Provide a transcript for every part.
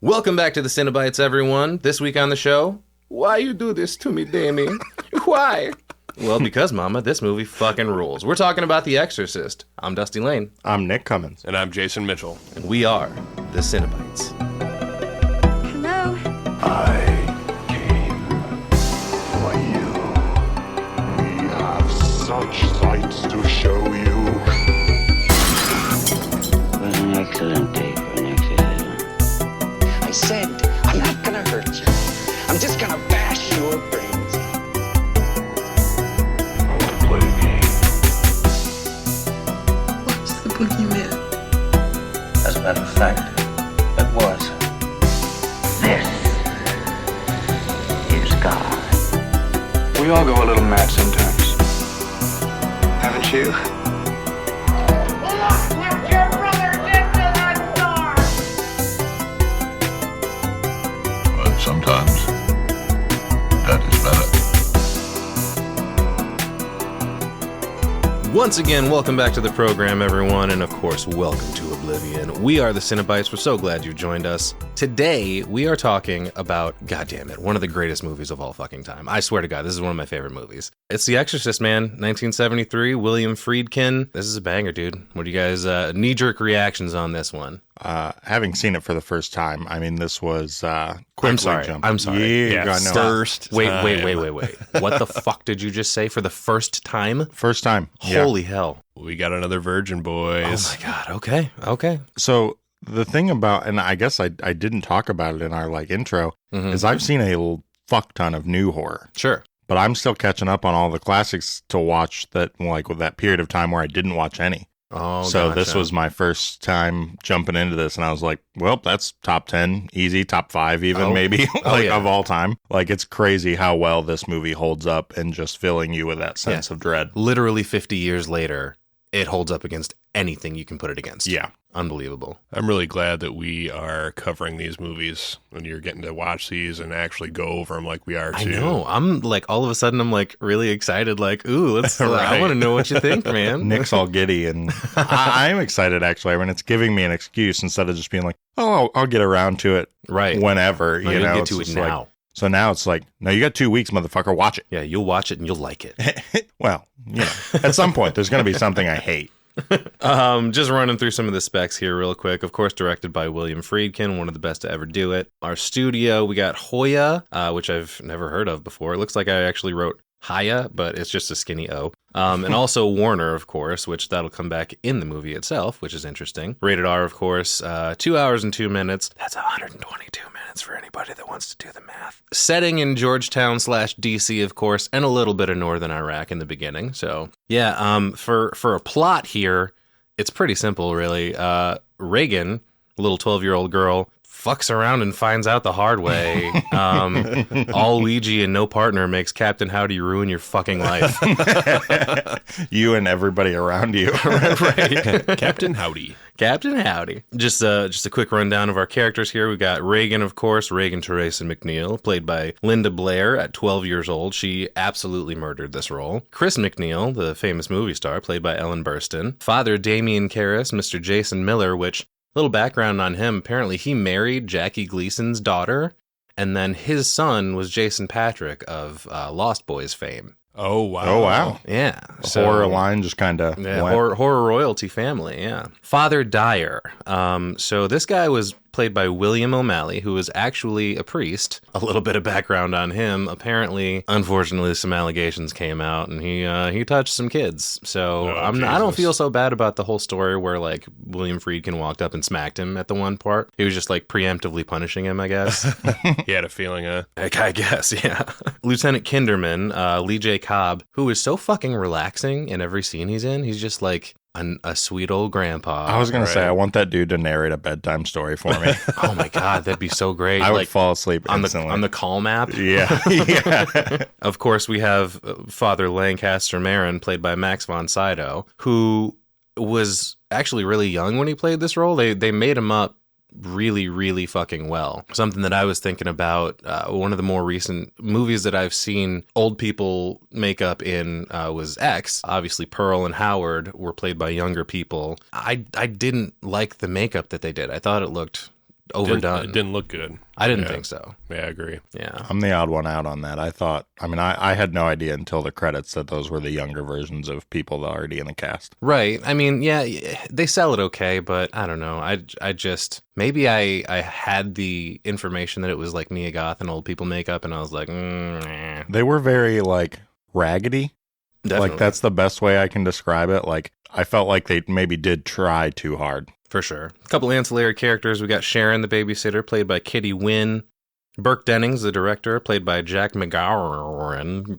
Welcome back to the Cinebytes, everyone. This week on the show, why you do this to me, Damie? Why? Well, because, Mama, this movie fucking rules. We're talking about The Exorcist. I'm Dusty Lane. I'm Nick Cummins. And I'm Jason Mitchell. And we are the Cinebytes. Hello? I came for you. We have such sights to show you. It was an excellent day for an exorcism. I said, I'm not gonna hurt you. I'm just gonna bash your brains in. I want to play a game. What's the boogeyman? As a matter of fact, it was. This is God. We all go a little mad sometimes. Haven't you? But sometimes that is better. Once again, welcome back to the program, everyone, and of course, welcome to Oblivion. We are the Cinebytes. We're so glad you've joined us. Today, we are talking about, goddammit, one of the greatest movies of all fucking time. I swear to God, this is one of my favorite movies. It's The Exorcist, man. 1973, William Friedkin. This is a banger, dude. What do you guys, knee-jerk reactions on this one? Having seen it for the first time, I mean, this was quickly jumping. I'm sorry. Yeah, no. First Wait. time. What the fuck did you just say? For the first time? First time. Yeah. Holy hell. We got another virgin, boys. Oh my God. Okay. So the thing about, and I guess I didn't talk about it in our intro, is I've seen a fuck ton of new horror. Sure. But I'm still catching up on all the classics to watch that, with that period of time where I didn't watch any. Oh, so gotcha. this was my first time jumping into this, and I was like, well, that's top 10, easy, top 5 even, maybe, of all time. It's crazy how well this movie holds up and just filling you with that sense of dread. Literally 50 years later, it holds up against anything you can put it against. Yeah. Unbelievable. I'm really glad that we are covering these movies when you're getting to watch these and actually go over them like we are too. I know. I'm all of a sudden, I'm really excited. Ooh, let's. Right. I want to know what you think, man. Nick's all giddy, and I'm excited actually. I mean, it's giving me an excuse instead of just being like, "Oh, I'll get around to it, right? Whenever." No, you know, get to it now. So now it's like, no, you got 2 weeks, motherfucker. Watch it. Yeah, you'll watch it and you'll like it. Well, at some point, there's going to be something I hate. Just running through some of the specs here real quick. Of course, directed by William Friedkin, one of the best to ever do it. Our studio, we got Hoya, which I've never heard of before. It looks like I actually wrote Haya, but it's just a skinny O. And also Warner, of course, which that'll come back in the movie itself, which is interesting. Rated R, of course, 2 hours and 2 minutes. That's 122 minutes for anybody that wants to do the math. Setting in Georgetown/DC, of course, and a little bit of northern Iraq in the beginning. So, yeah, for a plot here, it's pretty simple, really. Reagan, a little 12-year-old girl, fucks around and finds out the hard way. All Ouija and no partner makes Captain Howdy ruin your fucking life. You and everybody around you. Right. Captain Howdy. Captain Howdy. Just a quick rundown of our characters here. We got Reagan, of course, Reagan Teresa McNeil, played by Linda Blair at 12 years old. She absolutely murdered this role. Chris McNeil, the famous movie star, played by Ellen Burstyn. Father Damien Karras, Mr. Jason Miller, which... Little background on him. Apparently, he married Jackie Gleason's daughter, and then his son was Jason Patric of Lost Boys fame. Oh, wow. Oh, wow. Yeah. The horror line just kind of went. Horror royalty family, yeah. Father Dyer. So this guy was played by William O'Malley, who was actually a priest. A little bit of background on him. Apparently, unfortunately, some allegations came out, and he touched some kids. So I don't feel so bad about the whole story where William Friedkin walked up and smacked him at the one part. He was just preemptively punishing him, I guess. He had a feeling, huh? I guess, yeah. Lieutenant Kinderman, Lee J. Cobb, who is so fucking relaxing in every scene he's in. He's just a sweet old grandpa. I was going to say, I want that dude to narrate a bedtime story for me. Oh my God, that'd be so great. I would fall asleep instantly. On the Calm app? Yeah. Yeah. Of course, we have Father Lancaster Marin, played by Max von Sydow, who was actually really young when he played this role. They made him up really, really fucking well. Something that I was thinking about, one of the more recent movies that I've seen old people make up in was X. Obviously, Pearl and Howard were played by younger people. I didn't like the makeup that they did. I thought it looked overdone. It didn't look good. I didn't think so. Yeah, I agree. Yeah. I'm the odd one out on that. I had no idea until the credits that those were the younger versions of people already in the cast. Right. I mean, yeah, they sell it okay, but I don't know. I just, maybe I had the information that it was like Mia Goth and old people makeup, and I was like, They were very, like, raggedy. Definitely. Like, that's the best way I can describe it. Like, I felt like they maybe did try too hard. For sure. A couple ancillary characters. We got Sharon, the babysitter, played by Kitty Wynn. Burke Dennings, the director, played by Jack McGowan.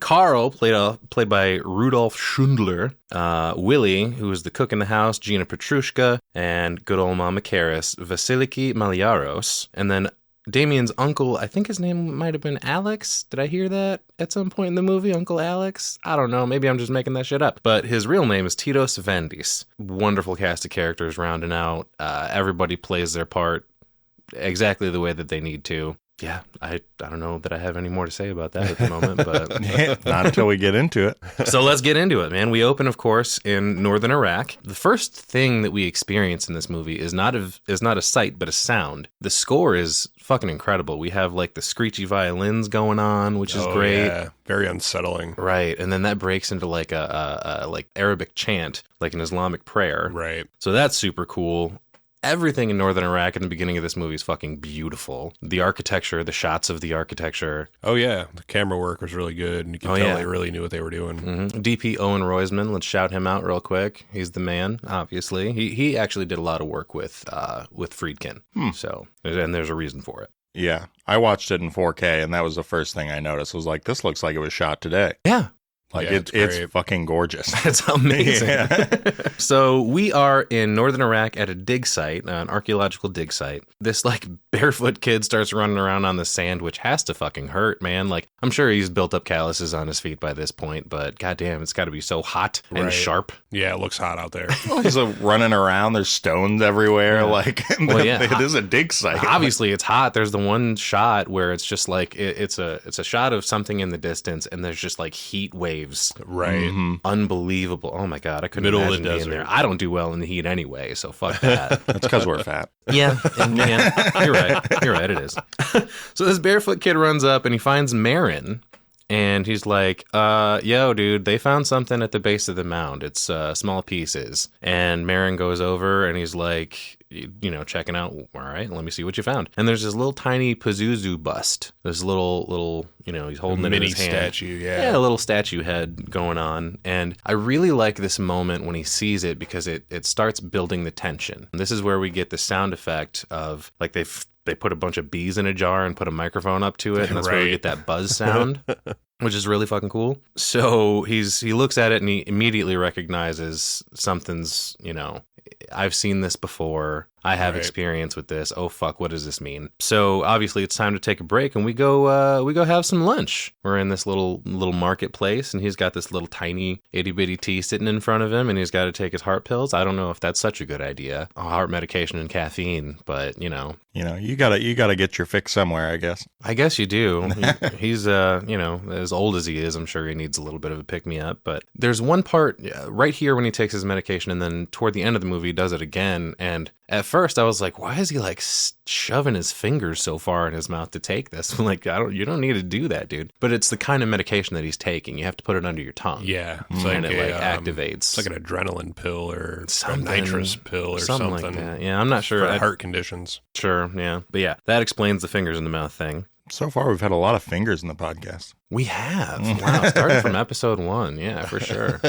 Carl, played by Rudolph Schundler. Willie, who was the cook in the house, Gina Petrushka. And good old Mama Karis, Vasiliki Maliaros. And then Damien's uncle, I think his name might have been Alex. Did I hear that at some point in the movie? Uncle Alex? I don't know. Maybe I'm just making that shit up. But his real name is Titos Vandis. Wonderful cast of characters rounding out. Everybody plays their part exactly the way that they need to. Yeah, I don't know that I have any more to say about that at the moment, but Not until we get into it. So let's get into it, man. We open, of course, in northern Iraq. The first thing that we experience in this movie is not a sight, but a sound. The score is fucking incredible. We have like the screechy violins going on, which is great. Yeah. Very unsettling. Right, and then that breaks into like a like Arabic chant, like an Islamic prayer. Right. So that's super cool. Everything in northern Iraq in the beginning of this movie is fucking beautiful. The architecture, the shots of the architecture. Oh, yeah. The camera work was really good, and you can tell they really knew what they were doing. Mm-hmm. DP Owen Roisman, let's shout him out real quick. He's the man, obviously. He actually did a lot of work with Friedkin. So, and there's a reason for it. Yeah. I watched it in 4K, and that was the first thing I noticed. I was like, this looks like it was shot today. Yeah. Like, yeah, it's fucking gorgeous. That's amazing. Yeah. So we are in northern Iraq at a dig site, an archaeological dig site. This like barefoot kid starts running around on the sand, which has to fucking hurt, man. Like, I'm sure he's built up calluses on his feet by this point, but goddamn, it's got to be so hot and sharp. Yeah, it looks hot out there. Well, he's running around. There's stones everywhere. Yeah. Like, well, yeah. It is a dig site. Obviously, it's hot. There's the one shot where it's just like it's a shot of something in the distance, and there's just like heat waves. Right. Mm-hmm. Unbelievable. Oh my god, I couldn't Middle of imagine the being desert. there. I don't do well in the heat anyway, so fuck that. That's because we're fat. Yeah, you're right. It is. So this barefoot kid runs up and he finds Marin. And he's like, yo, dude, they found something at the base of the mound. It's small pieces. And Marin goes over and he's like, checking out. All right, let me see what you found. And there's this little tiny Pazuzu bust. This little, he's holding it in his hand. Statue, Yeah, a little statue head going on. And I really like this moment when he sees it because it starts building the tension. And this is where we get the sound effect of like they put a bunch of bees in a jar and put a microphone up to it, and that's where we get that buzz sound, which is really fucking cool. So he looks at it and he immediately recognizes something's, I've seen this before. I have experience with this. Oh fuck, what does this mean? So obviously it's time to take a break, and we go have some lunch. We're in this little marketplace, and he's got this little tiny itty bitty tea sitting in front of him, and he's got to take his heart pills. I don't know if that's such a good idea. Heart medication and caffeine, but you gotta get your fix somewhere, I guess. I guess you do. He's as old as he is, I'm sure he needs a little bit of a pick me up. But there's one part right here when he takes his medication, and then toward the end of the movie he does it again, and at first I was like, why is he like shoving his fingers so far in his mouth to take this? I'm like, you don't need to do that, dude. But it's the kind of medication that he's taking. You have to put it under your tongue. Yeah. It's and it activates. It's like an adrenaline pill or something, a nitrous pill or something. Like that. Yeah, I'm not sure. For heart conditions. Sure, yeah. But yeah, that explains the fingers in the mouth thing. So far, we've had a lot of fingers in the podcast. We have. Wow, starting from episode 1. Yeah, for sure.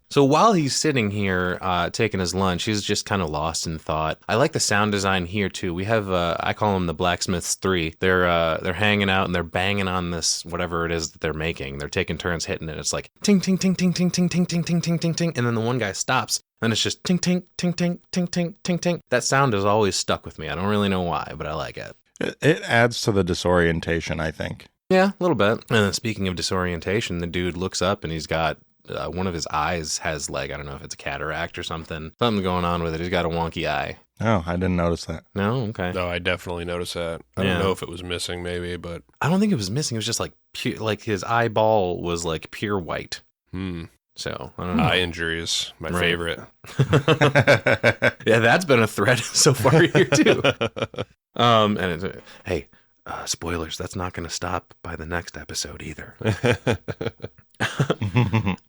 So while he's sitting here taking his lunch, he's just kind of lost in thought. I like the sound design here, too. We have, I call them the Blacksmiths 3. They're hanging out and they're banging on this, whatever it is that they're making. They're taking turns hitting it. It's like ting, ting, ting, ting, ting, ting, ting, ting, ting, ting, ting, ting. And then the one guy stops. And it's just ting, ting, ting, ting, ting, ting, ting, ting. That sound has always stuck with me. I don't really know why, but I like it. It adds to the disorientation, I think. Yeah, a little bit. And then speaking of disorientation, the dude looks up and he's got one of his eyes has I don't know if it's a cataract or something going on with it. He's got a wonky eye. Oh, I didn't notice that. No? Okay. No, I definitely noticed that. I don't know if it was missing maybe, but... I don't think it was missing. It was just like his eyeball was like pure white. So I don't know. Eye injuries, my favorite. Yeah, that's been a threat so far here too. And it's, hey, spoilers, that's not going to stop by the next episode either.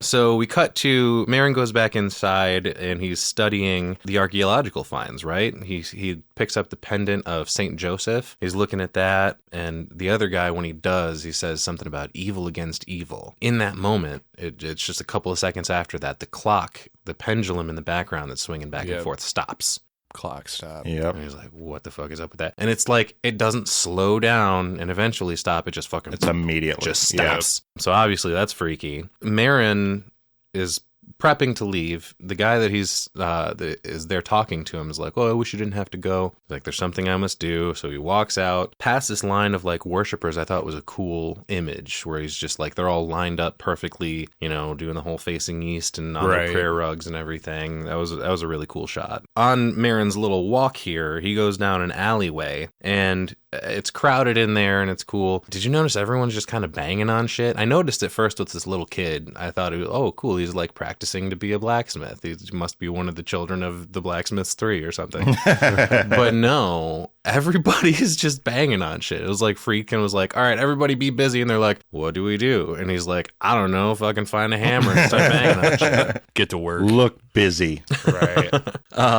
So we cut to Marin goes back inside and he's studying the archaeological finds, right? He picks up the pendant of St. Joseph. He's looking at that. And the other guy, when he does, he says something about evil against evil. In that moment, it's just a couple of seconds after that, the clock, the pendulum in the background that's swinging back and forth stops. Clock stop. Yep. And he's like, what the fuck is up with that? And it's like, it doesn't slow down and eventually stop. It just fucking... It's immediately. Just stops. Yep. So obviously that's freaky. Marin is prepping to leave. The guy that is there talking to him is like, oh, I wish you didn't have to go. He's like, there's something I must do. So he walks out past this line of like worshipers. I thought was a cool image where he's just like, they're all lined up perfectly, you know, doing the whole facing east and on the prayer rugs and everything. That was a really cool shot. On Marin's little walk here, he goes down an alleyway and it's crowded in there and it's cool. Did you notice everyone's just kind of banging on shit? I noticed at first with this little kid. I thought, oh, cool. He's like practicing to be a blacksmith. He must be one of the children of the Blacksmiths 3 or something. But no, everybody's just banging on shit. It was like Friedkin was like, all right, everybody be busy. And they're like, what do we do? And he's like, I don't know if I can find a hammer and start banging on shit. Get to work. Look busy. Right.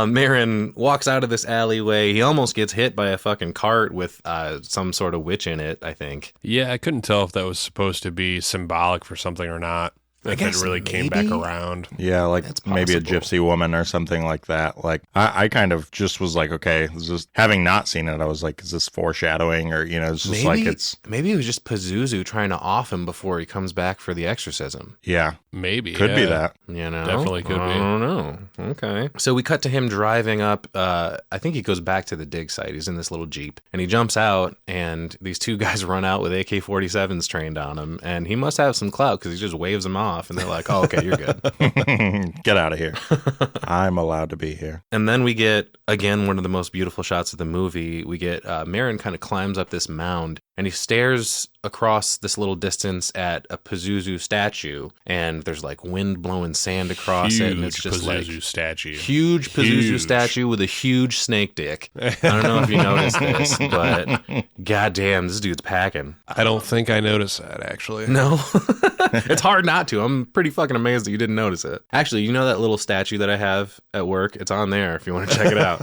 Marin walks out of this alleyway. He almost gets hit by a fucking cart with some sort of witch in it, I think. Yeah, I couldn't tell if that was supposed to be symbolic for something or not. If it really came back around. Yeah, like maybe a gypsy woman or something like that. Like I kind of just was like, okay, this is, having not seen it, I was like, is this foreshadowing? Or, you know, it's just maybe it was just Pazuzu trying to off him before he comes back for the exorcism. Yeah. Maybe. Could be that. You know? Definitely could be. I don't know. Okay. So we cut to him driving up. I think he goes back to the dig site. He's in this little Jeep. And he jumps out, and these two guys run out with AK-47s trained on him. And he must have some clout because he just waves them off. And they're like, oh, okay, you're good. Get out of here. I'm allowed to be here. And then we get, again, one of the most beautiful shots of the movie. We get Marin kind of climbs up this mound. And he stares across this little distance at a Pazuzu statue, and there's like wind blowing sand across it, and it's just Pazuzu like statue. Huge Pazuzu statue with a huge snake dick. I don't know if you noticed this, but goddamn, this dude's packing. I don't think I noticed that, actually. No, it's hard not to. I'm pretty fucking amazed that you didn't notice it. Actually, you know that little statue that I have at work? It's on there if you want to check it out.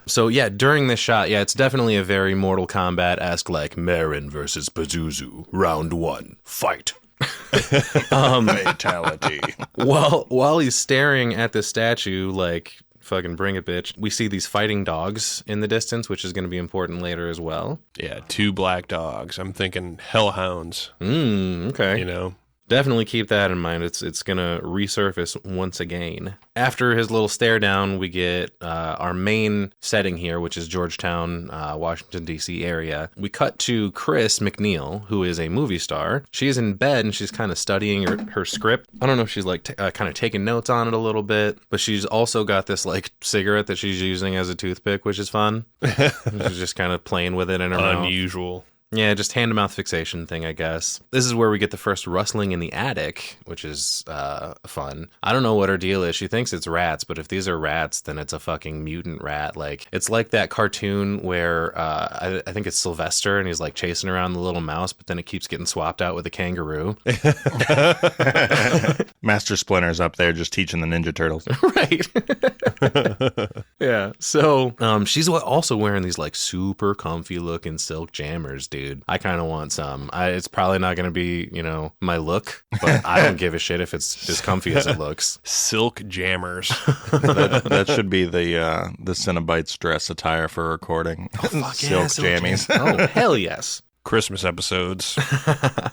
So yeah, during this shot, yeah, it's definitely a very Mortal Kombat-esque, like Marin versus Pazuzu, round 1, fight. Fatality. While he's staring at this statue, like, fucking bring it, bitch, we see these fighting dogs in the distance, which is going to be important later as well. Yeah, 2 black dogs. I'm thinking hellhounds. Okay. You know? Definitely keep that in mind. It's going to resurface once again. After his little stare down, we get our main setting here, which is Georgetown, Washington, D.C. area. We cut to Chris McNeil, who is a movie star. She's in bed and she's kind of studying her script. I don't know if she's like kind of taking notes on it a little bit, but she's also got this like cigarette that she's using as a toothpick, which is fun. She's just kind of playing with it in her mouth. Unusual. Yeah, just hand-to-mouth fixation thing, I guess. This is where we get the first rustling in the attic, which is fun. I don't know what her deal is. She thinks it's rats, but if these are rats, then it's a fucking mutant rat. Like, it's like that cartoon where I think it's Sylvester, and he's like chasing around the little mouse, but then it keeps getting swapped out with a kangaroo. Master Splinter's up there just teaching the Ninja Turtles. Right. Yeah. So she's also wearing these like super comfy looking silk jammers, dude. I kind of want some. It's probably not going to be, you know, my look, but I don't give a shit if it's as comfy as it looks. Silk jammers. that should be the Cinebytes dress attire for recording. Oh, fuck silk jammies. Oh, hell yes. Christmas episodes.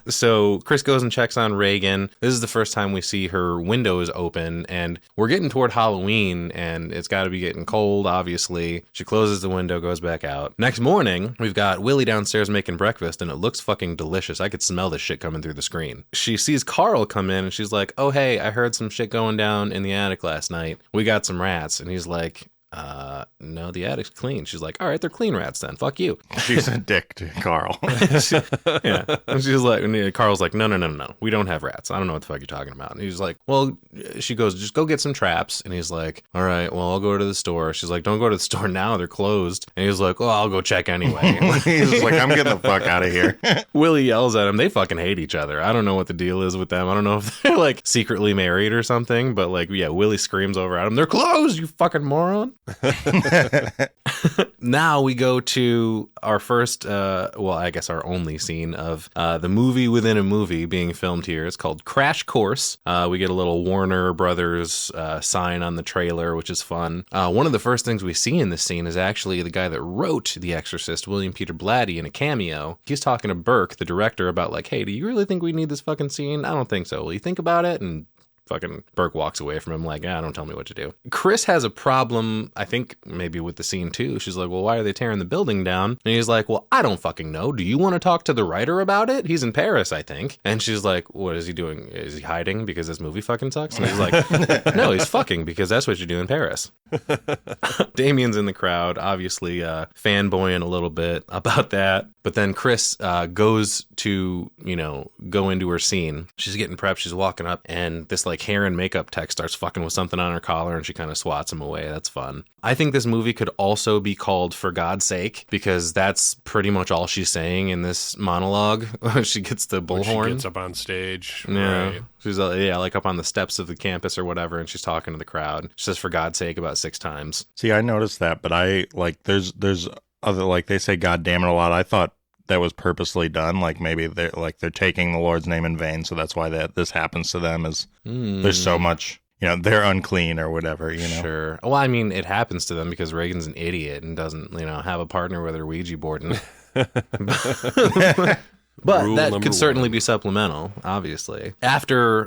So Chris goes and checks on Reagan. This is the first time we see her window is open, and we're getting toward Halloween, and it's got to be getting cold, obviously. She closes the window, goes back out. Next morning, we've got Willie downstairs making breakfast, and it looks fucking delicious. I could smell this shit coming through the screen. She sees Carl come in, and she's like, oh, hey, I heard some shit going down in the attic last night. We got some rats. And he's like, no, the attic's clean. She's like, all right, they're clean rats then. Fuck you. She's a dick to Carl. Yeah. And she's like, and Carl's like, no. We don't have rats. I don't know what the fuck you're talking about. And he's like, well, she goes, just go get some traps. And he's like, all right, well, I'll go to the store. She's like, don't go to the store now. They're closed. And he's like, well, I'll go check anyway. He's like, I'm getting the fuck out of here. Willie yells at him. They fucking hate each other. I don't know what the deal is with them. I don't know if they're like secretly married or something, but like, yeah, Willie screams over at him. They're closed, you fucking moron. Now we go to our first, I guess our only scene of the movie within a movie being filmed here. It's called Crash Course. We get a little Warner Brothers sign on the trailer, which is fun. One of the first things we see in this scene is actually the guy that wrote The Exorcist, William Peter Blatty, in a cameo. He's talking to Burke, the director, about like, hey, do you really think we need this fucking scene? I don't think so. Will you think about it? And fucking Burke walks away from him like, don't tell me what to do. Chris has a problem, I think maybe with the scene too. She's like, well, why are they tearing the building down? And he's like, well, I don't fucking know. Do you want to talk to the writer about it? He's in Paris, I think. And she's like, what is he doing? Is he hiding because this movie fucking sucks? And he's like, no, he's fucking because that's what you do in Paris. Damien's in the crowd, obviously fanboying a little bit about that. But then Chris goes to, go into her scene. She's getting prepped. She's walking up and this like hair and makeup tech starts fucking with something on her collar and she kind of swats him away. That's fun. I think this movie could also be called For God's Sake because that's pretty much all she's saying in this monologue. She gets the bullhorn. She gets up on stage. Yeah. Right. She's like up on the steps of the campus or whatever, and she's talking to the crowd. She says, for God's sake, about 6 times. See, I noticed that, but I like there's other, like they say God damn it a lot. I thought that was purposely done. Like maybe they're taking the Lord's name in vain, so that's why this happens to them. Is there's so much, they're unclean or whatever. Sure. Well, I mean, it happens to them because Reagan's an idiot and doesn't have a partner with her Ouija board. But Rule that number could certainly one. be supplemental, obviously. After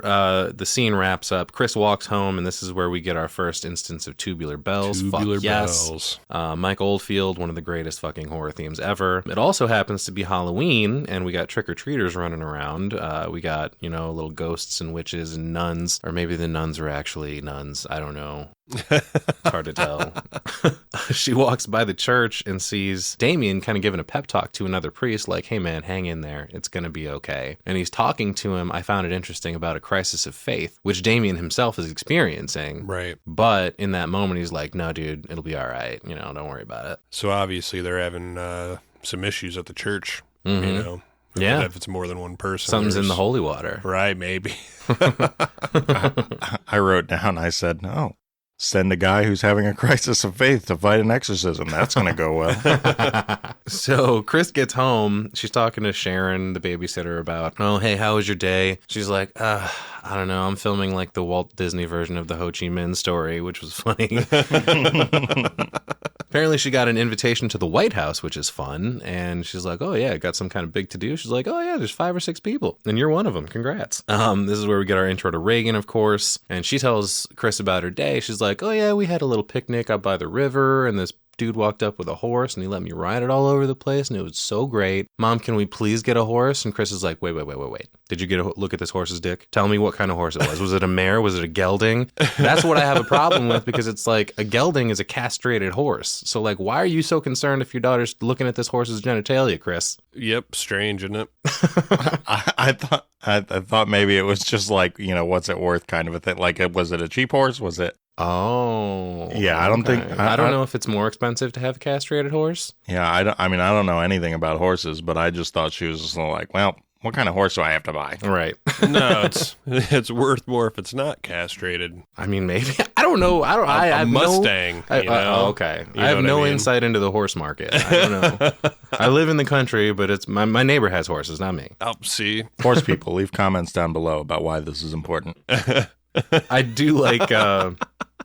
the scene wraps up, Chris walks home, and this is where we get our first instance of Tubular Bells. Tubular Fuck yes. Bells. Mike Oldfield, one of the greatest fucking horror themes ever. It also happens to be Halloween, and we got trick-or-treaters running around. We got, little ghosts and witches and nuns, or maybe the nuns are actually nuns. I don't know. It's hard to tell. She walks by the church and sees Damien kind of giving a pep talk to another priest like, hey man, hang in there, it's gonna be okay. And he's talking to him, I found it interesting, about a crisis of faith, which Damien himself is experiencing. Right. But in that moment he's like, no dude, it'll be all right, don't worry about it. So obviously they're having some issues at the church, Yeah. If it's more than one person. Something's in the holy water. Right, maybe. I wrote down, I said, no. Send a guy who's having a crisis of faith to fight an exorcism. That's going to go well. So Chris gets home. She's talking to Sharon, the babysitter, about, oh, hey, how was your day? She's like, I don't know. I'm filming like the Walt Disney version of the Ho Chi Minh story, which was funny. Apparently she got an invitation to the White House, which is fun. And she's like, oh, yeah, got some kind of big to-do. She's like, oh, yeah, there's 5 or 6 people. And you're one of them. Congrats. This is where we get our intro to Reagan, of course. And she tells Chris about her day. She's like, oh, yeah, we had a little picnic up by the river. And this dude walked up with a horse and he let me ride it all over the place. And it was so great. Mom, can we please get a horse? And Chris is like, wait. Did you get a look at this horse's dick? Tell me what kind of horse it was. Was it a mare? Was it a gelding? That's what I have a problem with, because it's like a gelding is a castrated horse. So like, why are you so concerned if your daughter's looking at this horse's genitalia, Chris? Yep, strange, isn't it? I thought maybe it was just like, what's it worth kind of a thing. Like, was it a cheap horse? Was it? Oh. Yeah, I don't think... I don't know if it's more expensive to have a castrated horse. Yeah, I don't know anything about horses, but I just thought she was just like, well, what kind of horse do I have to buy? Right. No, it's worth more if it's not castrated. I mean, maybe. I don't know. I have Mustang. Okay. I have no insight into the horse market. I don't know. I live in the country, but it's my neighbor has horses, not me. I'll see. Horse people, leave comments down below about why this is important. I do like...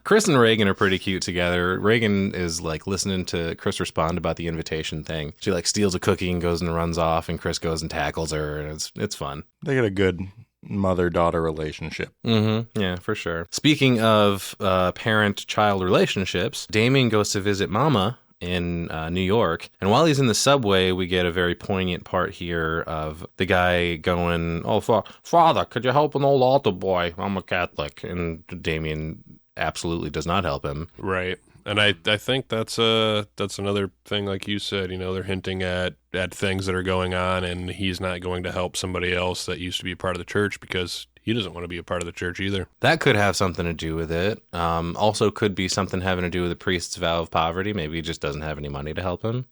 Chris and Reagan are pretty cute together. Reagan is like listening to Chris respond about the invitation thing. She like steals a cookie and goes and runs off, and Chris goes and tackles her, and it's fun. They get a good mother-daughter relationship. Mm-hmm. Yeah, for sure. Speaking of parent-child relationships, Damien goes to visit Mama in New York, and while he's in the subway, we get a very poignant part here of the guy going, oh, Father, could you help an old altar boy? I'm a Catholic. And Damien absolutely does not help him. Right. And I think that's another thing, like you said, they're hinting at things that are going on, and he's not going to help somebody else that used to be a part of the church because he doesn't want to be a part of the church either. That could have something to do with it. Also could be something having to do with the priest's vow of poverty. Maybe he just doesn't have any money to help him.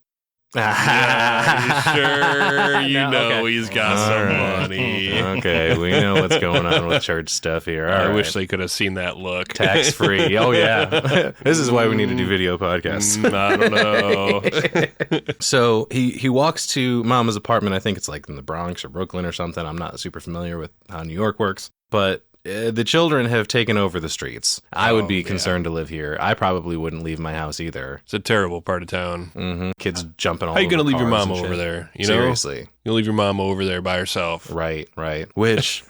Yeah, sure, Okay. He's got some money. Okay, we know what's going on with church stuff here. All I right. wish they could have seen that look. Tax free. Oh, yeah. This is why we need to do video podcasts. I don't know. So he walks to Mama's apartment. I think it's like in the Bronx or Brooklyn or something. I'm not super familiar with how New York works. But the children have taken over the streets. I would be concerned to live here. I probably wouldn't leave my house either. It's a terrible part of town. Mm-hmm. Kids jumping all over. How you going to leave your cars mom and over shit. there? Seriously. You'll leave your mom over there by herself. Right. Which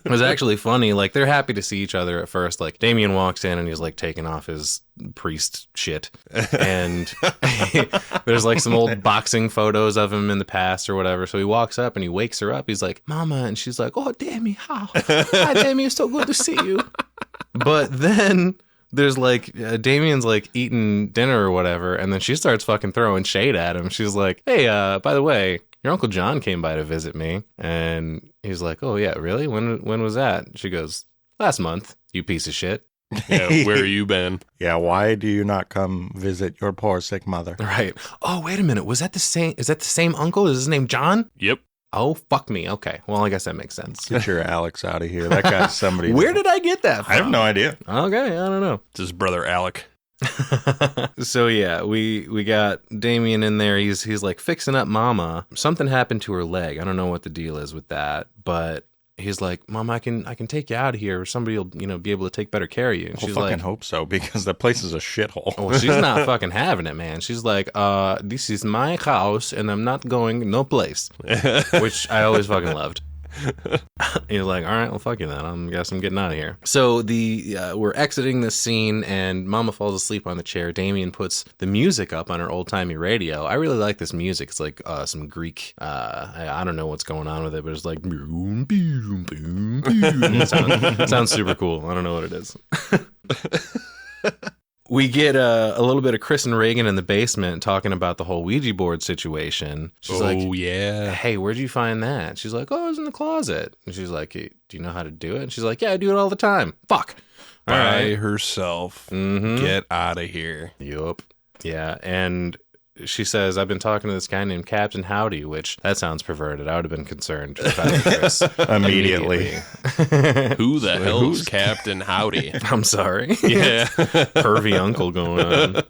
was actually funny. Like, they're happy to see each other at first. Like, Damien walks in and he's like taking off his priest shit. And there's like some old boxing photos of him in the past or whatever. So he walks up and he wakes her up. He's like, Mama. And she's like, oh, Damien, how? Hi, Damien. It's so good to see you. But then there's like, Damien's like eating dinner or whatever. And then she starts fucking throwing shade at him. She's like, hey, by the way, your Uncle John came by to visit me. And he's like, oh, yeah, really? When was that? She goes, last month, you piece of shit. Yeah, where you been? Yeah, why do you not come visit your poor sick mother? Right. Oh, wait a minute. Was that the same? Is that the same uncle? Is his name John? Yep. Oh, fuck me. Okay. Well, I guess that makes sense. Get your Alex out of here. That guy's somebody. Where did I get that from? I have no idea. Okay, I don't know. It's his brother Alec. So yeah, we got Damien in there. He's like fixing up Mama. Something happened to her leg. I don't know what the deal is with that, but he's like, Mom, I can take you out of here. Somebody will, be able to take better care of you. And I she's fucking like, hope so, because the place is a shithole. well, she's not fucking having it, man. She's like, this is my house and I'm not going no place, which I always fucking loved. He's like, all right, well, fuck you then. I guess I'm getting out of here. So we're exiting this scene and Mama falls asleep on the chair. Damien puts the music up on her old-timey radio. I really like this music. It's like some Greek, I don't know what's going on with it, but it's like boom, boom, boom, boom. It sounds super cool. I don't know what it is. We get a little bit of Chris and Reagan in the basement talking about the whole Ouija board situation. She's like, yeah. Hey, where'd you find that? She's like, oh, it was in the closet. And she's like, hey, do you know how to do it? And she's like, yeah, I do it all the time. Fuck. All By right. herself. Mm-hmm. Get out of here. Yup. Yeah. And she says, I've been talking to this guy named Captain Howdy, which that sounds perverted. I would have been concerned if I were Chris. Immediately. Who the hell is Captain Howdy? I'm sorry. Yeah. Pervy uncle going on.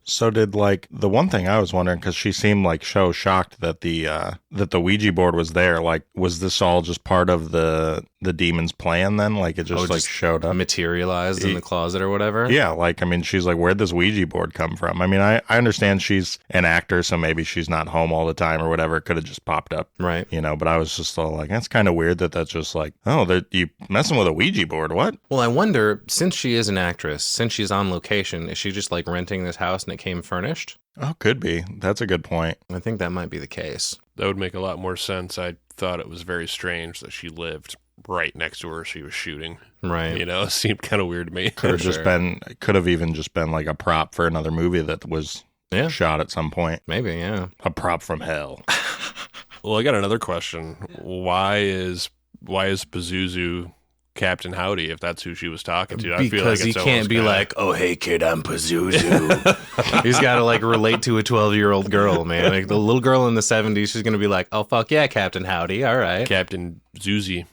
So did the one thing I was wondering, because she seemed like so shocked that the Ouija board was there. Like, was this all just part of the demon's plan then? Like, it just showed up, materialized in the closet or whatever. Yeah, she's like, where'd this Ouija board come from? I mean, I understand she's an actor, so maybe she's not home all the time or whatever. It could have just popped up, right? But I was just all like, that's kind of weird that's just like, oh, you messing with a Ouija board? What? Well, I wonder, since she is an actress, since she's on location, is she just like renting this house and it came furnished? Oh, could be. That's a good point. I think that might be the case. That would make a lot more sense. I thought it was very strange that she lived right next to where she was shooting. Right. It seemed kind of weird to me. Could have even just been like a prop for another movie that was shot at some point. Maybe, yeah. A prop from hell. Well, I got another question. Why is Pazuzu Captain Howdy if that's who she was talking to? I feel like he can't be like, oh, hey, kid, I'm Pazuzu. He's got to like relate to a 12-year-old girl, man. Like, the little girl in the 70s, she's going to be like, oh, fuck yeah, Captain Howdy. All right. Captain Zuzi,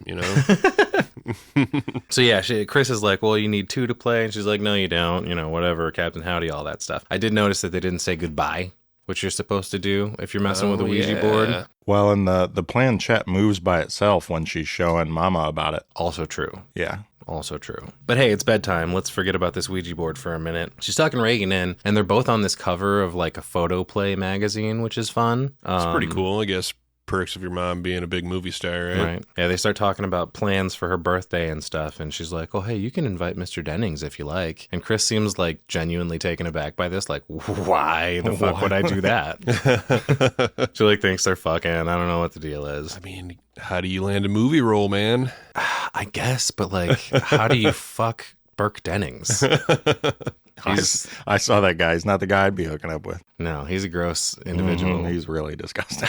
So yeah, Chris is like, well, you need two to play. And she's like, no, you don't. Whatever, Captain Howdy, all that stuff. I did notice that they didn't say goodbye, which you're supposed to do if you're messing with a Ouija board. Well, and the planchette moves by itself when she's showing Mama about it. Also true. Yeah. Also true. But hey, it's bedtime. Let's forget about this Ouija board for a minute. She's talking Reagan in, and they're both on this cover of like a photo play magazine, which is fun. It's pretty cool, I guess. Perks of your mom being a big movie star, right? Right. Yeah, they start talking about plans for her birthday and stuff, and she's like, oh, hey, you can invite Mr. Dennings if you like. And Chris seems like genuinely taken aback by this, like, why the fuck would I do that? She like thinks they're fucking. I don't know what the deal is. I mean, how do you land a movie role, man? I guess, but like, how do you fuck Burke Dennings? I saw that guy. He's not the guy I'd be hooking up with. No, he's a gross individual. He's really disgusting.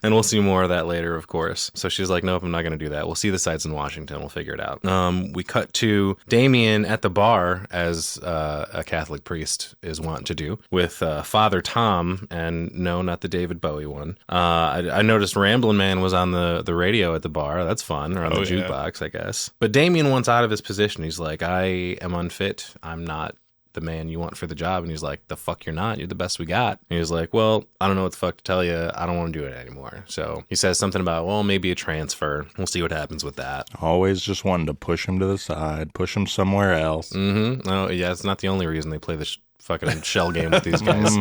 And we'll see more of that later, of course. So she's like, nope, I'm not going to do that. We'll see the sights in Washington. We'll figure it out. We cut to Damien at the bar, as a Catholic priest is wont to do, with Father Tom, and no, not the David Bowie one. I noticed Ramblin' Man was on the radio at the bar. That's fun. Or on the jukebox, I guess. But Damien wants out of his position. He's like, I am unfit. I'm not the man you want for the job. And he's like, the fuck you're not. You're the best we got. And he's like, well, I don't know what the fuck to tell you. I don't want to do it anymore. So he says something about, well, maybe a transfer. We'll see what happens with that. Always just wanted to push him to the side, push him somewhere else. Mm-hmm. Oh, yeah, it's not the only reason they play this fucking shell game with these guys.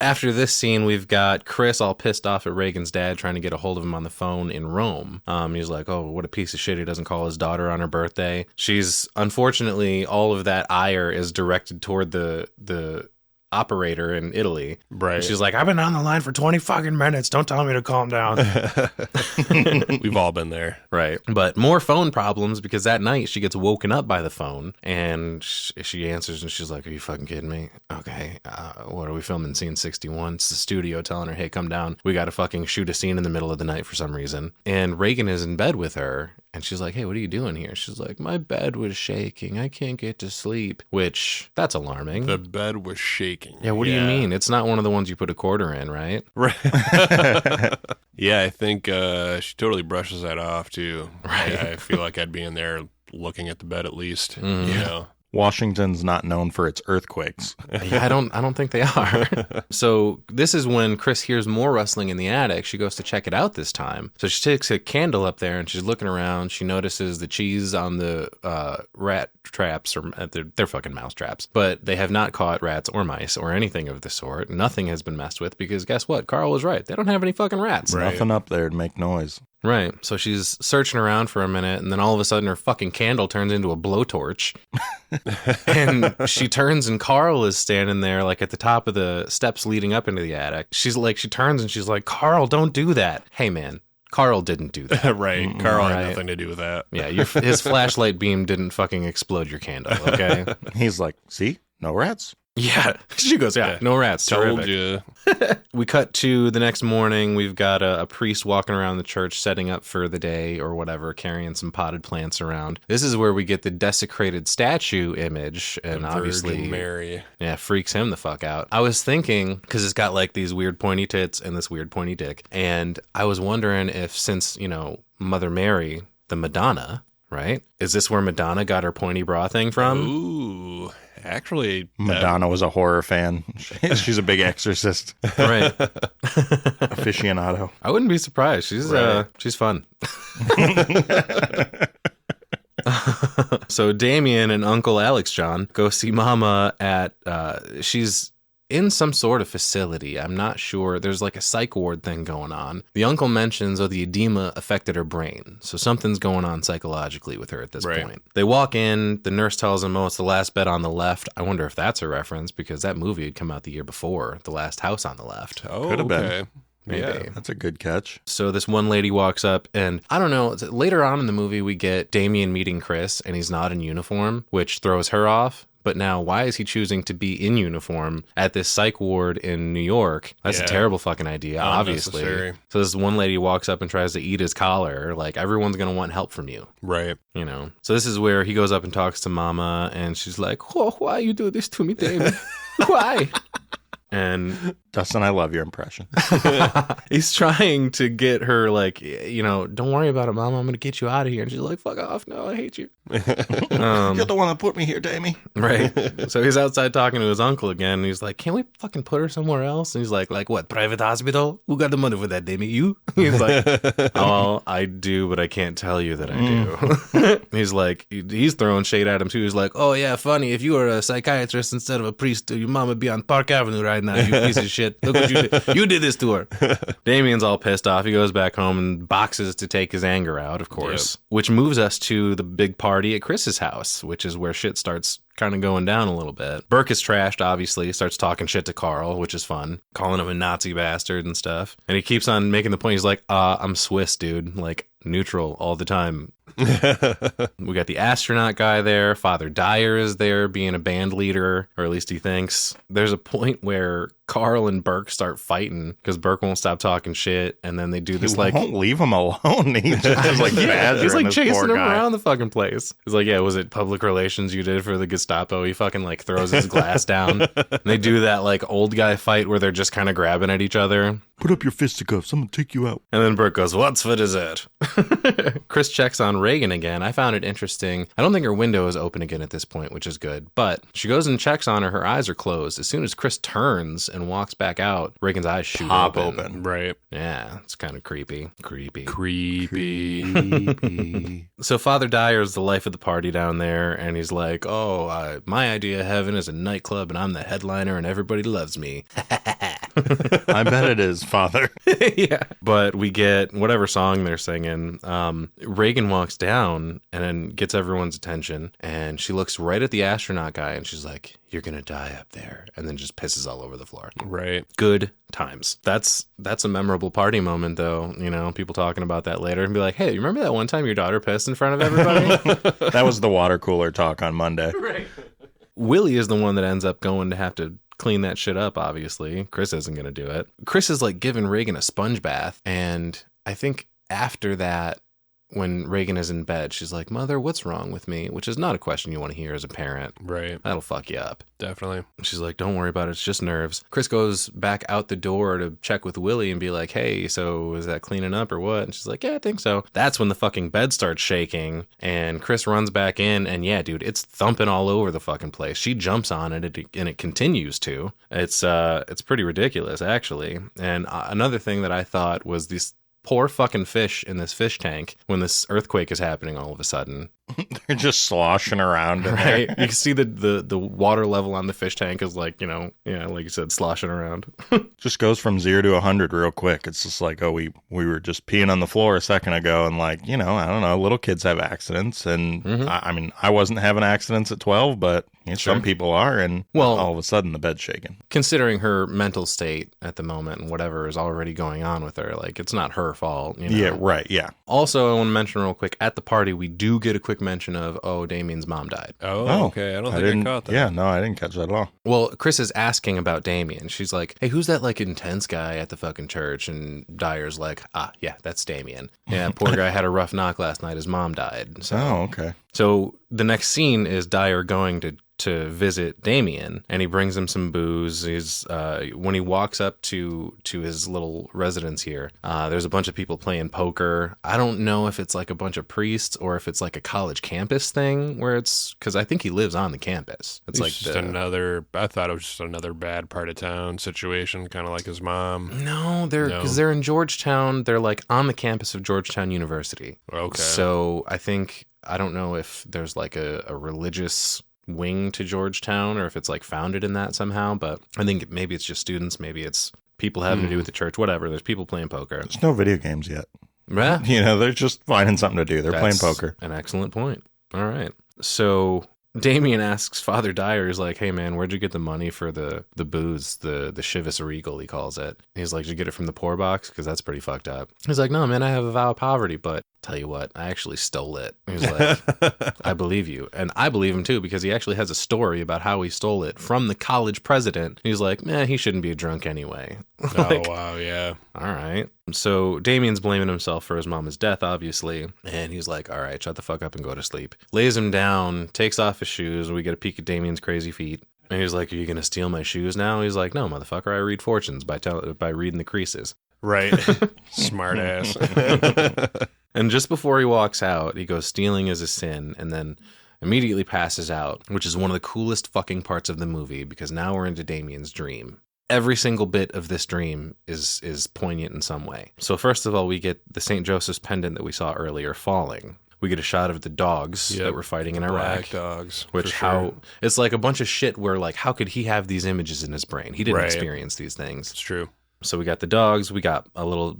After this scene, we've got Chris all pissed off at Reagan's dad trying to get a hold of him on the phone in Rome. He's like, oh, what a piece of shit. He doesn't call his daughter on her birthday. Unfortunately, all of that ire is directed toward the operator in Italy. Right. And she's like, I've been on the line for 20 fucking minutes. Don't tell me to calm down. We've all been there. Right. But more phone problems, because that night she gets woken up by the phone and she answers and she's like, are you fucking kidding me? Okay. What are we filming? Scene 61. It's the studio telling her, hey, come down. We got to fucking shoot a scene in the middle of the night for some reason. And Reagan is in bed with her. And she's like, hey, what are you doing here? She's like, my bed was shaking. I can't get to sleep. Which, that's alarming. The bed was shaking. Yeah, what do you mean? It's not one of the ones you put a quarter in, right? Right. Yeah, I think she totally brushes that off, too. Right. I feel like I'd be in there looking at the bed at least, you know. Washington's not known for its earthquakes. Yeah, I don't think they are. So this is when Chris hears more rustling in the attic. She goes to check it out this time. So she takes a candle up there and she's looking around. She notices the cheese on the rat traps, or they're fucking mouse traps, but they have not caught rats or mice or anything of the sort. Nothing has been messed with because guess what? Carl was right. They don't have any fucking rats. Right. Nothing up there to make noise. Right. So she's searching around for a minute, and then all of a sudden her fucking candle turns into a blowtorch. And she turns, and Carl is standing there, like at the top of the steps leading up into the attic. She turns and she's like, Carl, don't do that. Hey, man. Carl didn't do that. Right. Carl had nothing to do with that. Yeah. His flashlight beam didn't fucking explode your candle, okay? He's like, see? No rats. Yeah. She goes, yeah, no rats. Told Terrific. you. We cut to the next morning. We've got a priest walking around the church setting up for the day or whatever, carrying some potted plants around. This is where we get the desecrated statue image, and The obviously Virgin Mary. Yeah, freaks him the fuck out. I was thinking, because it's got like these weird pointy tits and this weird pointy dick, and I was wondering if, since, Mother Mary, the Madonna, right? Is this where Madonna got her pointy bra thing from? Ooh. Actually, Madonna was a horror fan. She's a big Exorcist Right. aficionado. I wouldn't be surprised. She's fun. So Damien and Uncle Alex John go see Mama at, she's in some sort of facility. I'm not sure. There's like a psych ward thing going on. The uncle mentions, the edema affected her brain. So something's going on psychologically with her at this point. They walk in. The nurse tells them, it's the last bed on the left. I wonder if that's a reference, because that movie had come out the year before, The Last House on the Left. Oh, could have been. Maybe. Yeah. That's a good catch. So this one lady walks up, and I don't know, later on in the movie, we get Damien meeting Chris, and he's not in uniform, which throws her off. But now, why is he choosing to be in uniform at this psych ward in New York? That's a terrible fucking idea, obviously. So this one lady walks up and tries to eat his collar. Like, everyone's going to want help from you. Right. So this is where he goes up and talks to Mama, and she's like, why you do this to me, Damien? Why? And Dustin, I love your impression. He's trying to get her, like, don't worry about it, Mama. I'm going to get you out of here. And she's like, fuck off. No, I hate you. You're the one that put me here, Damie. Right. So he's outside talking to his uncle again. And he's like, can't we fucking put her somewhere else? And he's like what? Private hospital? Who got the money for that, Damie? You? He's like, oh, I do, but I can't tell you that I do. He's like, he's throwing shade at him too. He's like, oh yeah, funny. If you were a psychiatrist instead of a priest, your mom would be on Park Avenue right now, you piece of shit. Look what you did. You did this to her. Damien's all pissed off. He goes back home and boxes to take his anger out, of course, which moves us to the big party at Chris's house, which is where shit starts kind of going down a little bit. Burke is trashed, obviously, starts talking shit to Carl, which is fun, calling him a Nazi bastard and stuff. And he keeps on making the point. He's like, I'm Swiss, dude. Like, neutral all the time. We got the astronaut guy there. Father Dyer is there being a band leader, or at least he thinks. There's a point where Carl and Burke start fighting because Burke won't stop talking shit, and then they do this won't leave him alone. He's just like he's like chasing him around the fucking place. He's like, yeah, was it public relations you did for the Gestapo? He fucking like throws his glass down. And they do that like old guy fight where they're just kind of grabbing at each other. Put up your fisticuffs. I'm gonna take you out. And then Burke goes, what's for dessert? Chris checks on Reagan again. I found it interesting. I don't think her window is open again at this point, which is good. But she goes and checks on her. Her eyes are closed. As soon as Chris turns and walks back out, Reagan's eyes shoot open. Right. Yeah, it's kind of creepy. Creepy. So Father Dyer is the life of the party down there. And he's like, my idea of heaven is a nightclub and I'm the headliner and everybody loves me. I bet it is, Father. Yeah. But we get whatever song they're singing. Reagan walks down and then gets everyone's attention. And she looks right at the astronaut guy and she's like, you're going to die up there. And then just pisses all over the floor. Right. Good times. That's a memorable party moment, though. You know, people talking about that later and be like, hey, you remember that one time your daughter pissed in front of everybody? That was the water cooler talk on Monday. Right. Willie is the one that ends up going to have to clean that shit up, obviously. Chris isn't going to do it. Chris is like giving Reagan a sponge bath. And I think after that, when Reagan is in bed, she's like, Mother, what's wrong with me? Which is not a question you want to hear as a parent. Right. That'll fuck you up. Definitely. She's like, don't worry about it. It's just nerves. Chris goes back out the door to check with Willie and be like, hey, so is that cleaning up or what? And she's like, yeah, I think so. That's when the fucking bed starts shaking and Chris runs back in and yeah, dude, it's thumping all over the fucking place. She jumps on it and it continues to. It's pretty ridiculous, actually. And another thing that I thought was these poor fucking fish in this fish tank when this earthquake is happening all of a sudden. They're just sloshing around. Right? You can see the water level on the fish tank is like, you know, yeah, like you said, sloshing around. Just goes from 0 to 100 real quick. It's just like, we were just peeing on the floor a second ago and like, you know, I don't know, little kids have accidents. And I mean, I wasn't having accidents at 12, but you know, some people are. And all of a sudden the bed's shaking. Considering her mental state at the moment and whatever is already going on with her, like it's not her fault. You know? Yeah, right. Yeah. Also, I want to mention real quick, at the party, we do get a quick mention of, Damien's mom died. Oh, okay. I don't think I caught that. Yeah, no, I didn't catch that at all. Well, Chris is asking about Damien. She's like, hey, who's that like intense guy at the fucking church? And Dyer's like, yeah, that's Damien. Yeah, poor guy had a rough knock last night. His mom died. So, okay. So the next scene is Dyer going to visit Damien, and he brings him some booze. He's when he walks up to his little residence here, there's a bunch of people playing poker. I don't know if it's like a bunch of priests or if it's like a college campus thing where it's, because I think he lives on the campus. It's like just I thought it was just another bad part of town situation, kind of like his mom. No, they're in Georgetown. They're like on the campus of Georgetown University. Okay. So I don't know if there's like a religious wing to Georgetown or if it's like founded in that somehow, but I think maybe it's just students, maybe it's people having to do with the church, whatever. There's people playing poker. There's no video games yet. Yeah. You know, they're just finding something to do. They're playing poker. An excellent point. All right. So Damien asks Father Dyer, he's like, hey man, where'd you get the money for the booze, the Chivas Regal, he calls it. He's like, did you get it from the poor box? Because that's pretty fucked up. He's like, no man, I have a vow of poverty, but tell you what, I actually stole it. He's like, I believe you. And I believe him too, because he actually has a story about how he stole it from the college president. He's like, man, he shouldn't be a drunk anyway. Oh, wow, yeah. All right. So Damien's blaming himself for his mama's death, obviously. And he's like, all right, shut the fuck up and go to sleep. Lays him down, takes off his shoes, and we get a peek at Damien's crazy feet. And he's like, are you going to steal my shoes now? He's like, no, motherfucker, I read fortunes by reading the creases. Right. Smart ass. And just before he walks out, he goes, stealing is a sin, and then immediately passes out, which is one of the coolest fucking parts of the movie, because now we're into Damien's dream. Every single bit of this dream is poignant in some way. So first of all, we get the St. Joseph's pendant that we saw earlier falling. We get a shot of the dogs that were fighting in Iraq. Black dogs. Which it's like a bunch of shit where like, how could he have these images in his brain? He didn't experience these things. It's true. So we got the dogs. We got a little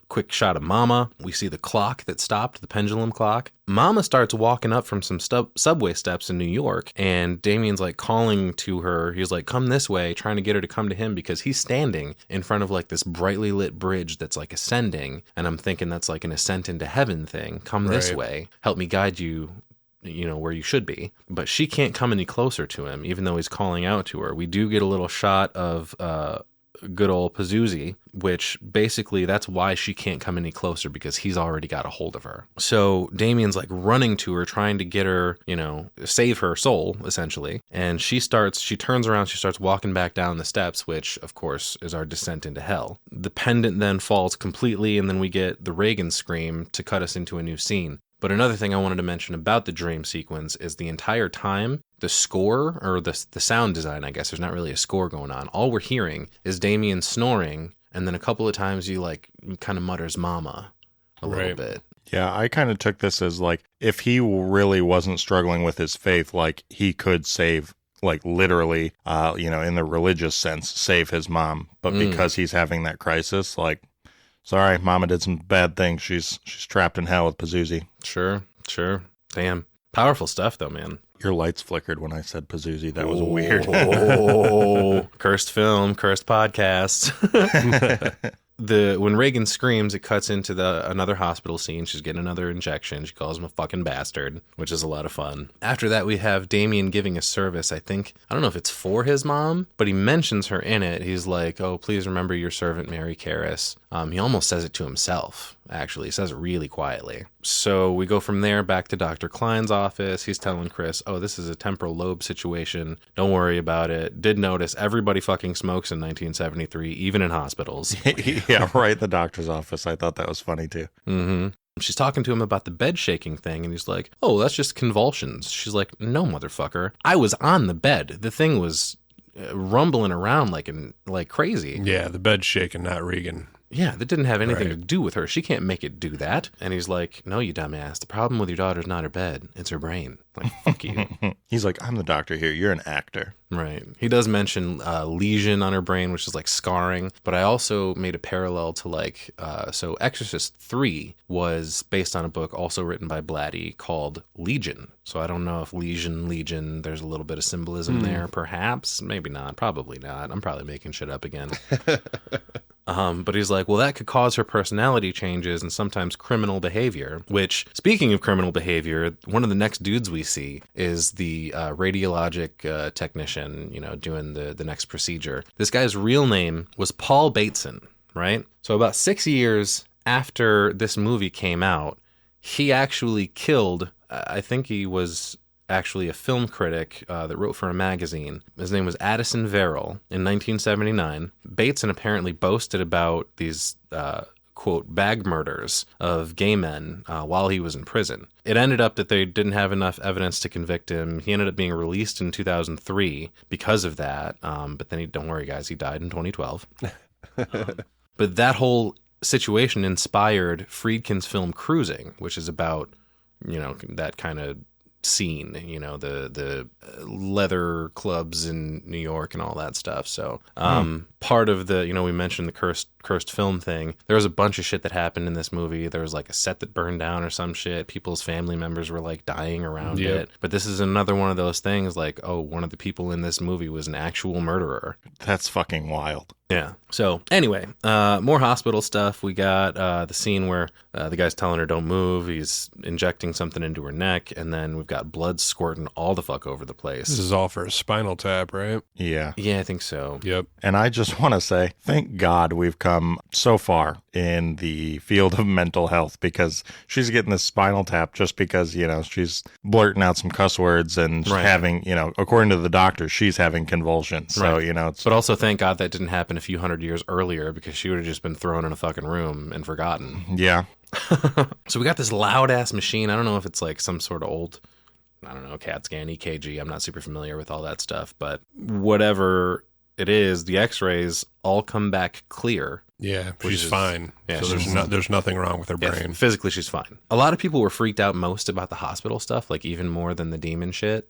quick shot of Mama. We see the clock that stopped, the pendulum clock. Mama starts walking up from some subway steps in New York, and Damien's like calling to her. He's like, come this way, trying to get her to come to him because he's standing in front of like this brightly lit bridge that's like ascending. And I'm thinking that's like an ascent into heaven thing. Come this way. Help me guide you, where you should be. But she can't come any closer to him, even though he's calling out to her. We do get a little shot of good old Pazuzu, which basically that's why she can't come any closer, because he's already got a hold of her. So Damien's like running to her, trying to get her, save her soul, essentially. And she turns around, she starts walking back down the steps, which of course is our descent into hell. The pendant then falls completely, and then we get the Reagan scream to cut us into a new scene. But another thing I wanted to mention about the dream sequence is the entire time, the score, or the sound design, I guess, there's not really a score going on. All we're hearing is Damien snoring, and then a couple of times he like kind of mutters mama a little bit. Yeah, I kind of took this as like, if he really wasn't struggling with his faith, like he could save, like literally, in the religious sense, save his mom. But because he's having that crisis, like, sorry, Mama did some bad things. She's trapped in hell with Pazuzu. Sure. Damn. Powerful stuff, though, man. Your lights flickered when I said Pazuzu. That was weird. Oh, cursed film, cursed podcast. When Reagan screams, it cuts into another hospital scene. She's getting another injection. She calls him a fucking bastard, which is a lot of fun. After that, we have Damien giving a service. I don't know if it's for his mom, but he mentions her in it. He's like, oh, please remember your servant, Mary Caris. He almost says it to himself, actually. He says it really quietly. So we go from there back to Dr. Klein's office. He's telling Chris, oh, this is a temporal lobe situation. Don't worry about it. Did notice everybody fucking smokes in 1973, even in hospitals. Yeah, right. The doctor's office. I thought that was funny, too. Mm-hmm. She's talking to him about the bed shaking thing, and he's like, oh, that's just convulsions. She's like, no, motherfucker. I was on the bed. The thing was rumbling around like crazy. Yeah, the bed's shaking, not Regan. Yeah, that didn't have anything to do with her. She can't make it do that. And he's like, no, you dumbass. The problem with your daughter's not her bed. It's her brain. Like, fuck you. He's like, I'm the doctor here. You're an actor. Right. He does mention lesion on her brain, which is like scarring. But I also made a parallel to so Exorcist 3 was based on a book also written by Blatty called Legion. So I don't know if Legion, there's a little bit of symbolism there, perhaps. Maybe not. Probably not. I'm probably making shit up again. But he's like, well, that could cause her personality changes and sometimes criminal behavior, which, speaking of criminal behavior, one of the next dudes we see is the radiologic technician, doing the next procedure. This guy's real name was Paul Bateson, right? So about 6 years after this movie came out, he actually killed, I think he was actually a film critic that wrote for a magazine. His name was Addison Verrill in 1979. Bateson apparently boasted about these, quote, bag murders of gay men while he was in prison. It ended up that they didn't have enough evidence to convict him. He ended up being released in 2003 because of that. But then, don't worry, guys, he died in 2012. But that whole situation inspired Friedkin's film Cruising, which is about, that kind of scene, the leather clubs in New York and all that stuff. So part of the, we mentioned the cursed film thing. There was a bunch of shit that happened in this movie. There was like a set that burned down or some shit. People's family members were like dying around it. But this is another one of those things like, oh, one of the people in this movie was an actual murderer. That's fucking wild. Yeah. So anyway, more hospital stuff. We got the scene where the guy's telling her don't move. He's injecting something into her neck. And then we've got blood squirting all the fuck over the place. This is all for a spinal tap, right? Yeah. Yeah, I think so. Yep. And I just want to say, thank God we've come so far in the field of mental health, because she's getting this spinal tap just because, she's blurting out some cuss words and having, according to the doctor, she's having convulsions. So, it's... But also thank God that didn't happen a few hundred years earlier, because she would have just been thrown in a fucking room and forgotten. Yeah. So we got this loud ass machine. I don't know if it's like some sort of old, CAT scan, EKG. I'm not super familiar with all that stuff, but whatever it is, the x-rays all come back clear. Yeah, she's fine. Yeah, so there's nothing wrong with her brain. Physically, she's fine. A lot of people were freaked out most about the hospital stuff, like even more than the demon shit.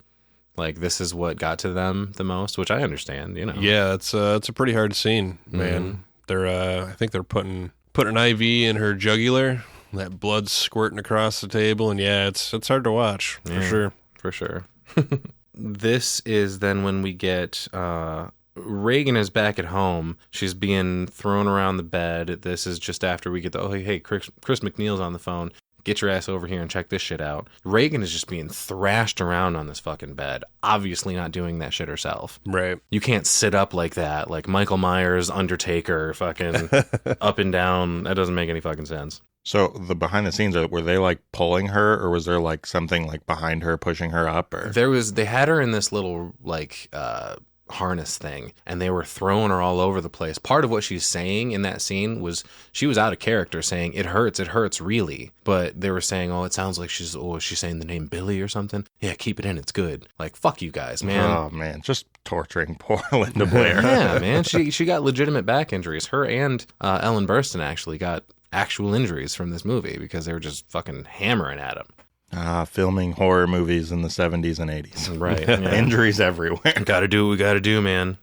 Like, this is what got to them the most, which I understand, Yeah, it's a pretty hard scene, man. I think they're putting an IV in her jugular. That blood's squirting across the table, and yeah, it's hard to watch for sure. For sure. This is then when we get Reagan is back at home. She's being thrown around the bed. This is just after we get hey, Chris McNeil's on the phone. Get your ass over here and check this shit out. Reagan is just being thrashed around on this fucking bed, obviously not doing that shit herself. Right. You can't sit up like that, like Michael Myers, Undertaker, fucking up and down. That doesn't make any fucking sense. So the behind the scenes, were they like pulling her, or was there like something like behind her pushing her up? Or they had her in this little like harness thing, and they were throwing her all over the place. Part of what she's saying in that scene was she was out of character, saying it hurts really, but they were saying, it sounds like she's saying the name Billy or something. Yeah, keep it in, it's good. Like, fuck you guys, man. Oh man, just torturing poor Linda Blair. Yeah, man, she got legitimate back injuries. Her and Ellen Burstyn actually got actual injuries from this movie because they were just fucking hammering at him. Filming horror movies in the 70s and 80s. Right. Yeah. Injuries everywhere. Gotta do what we gotta do, man.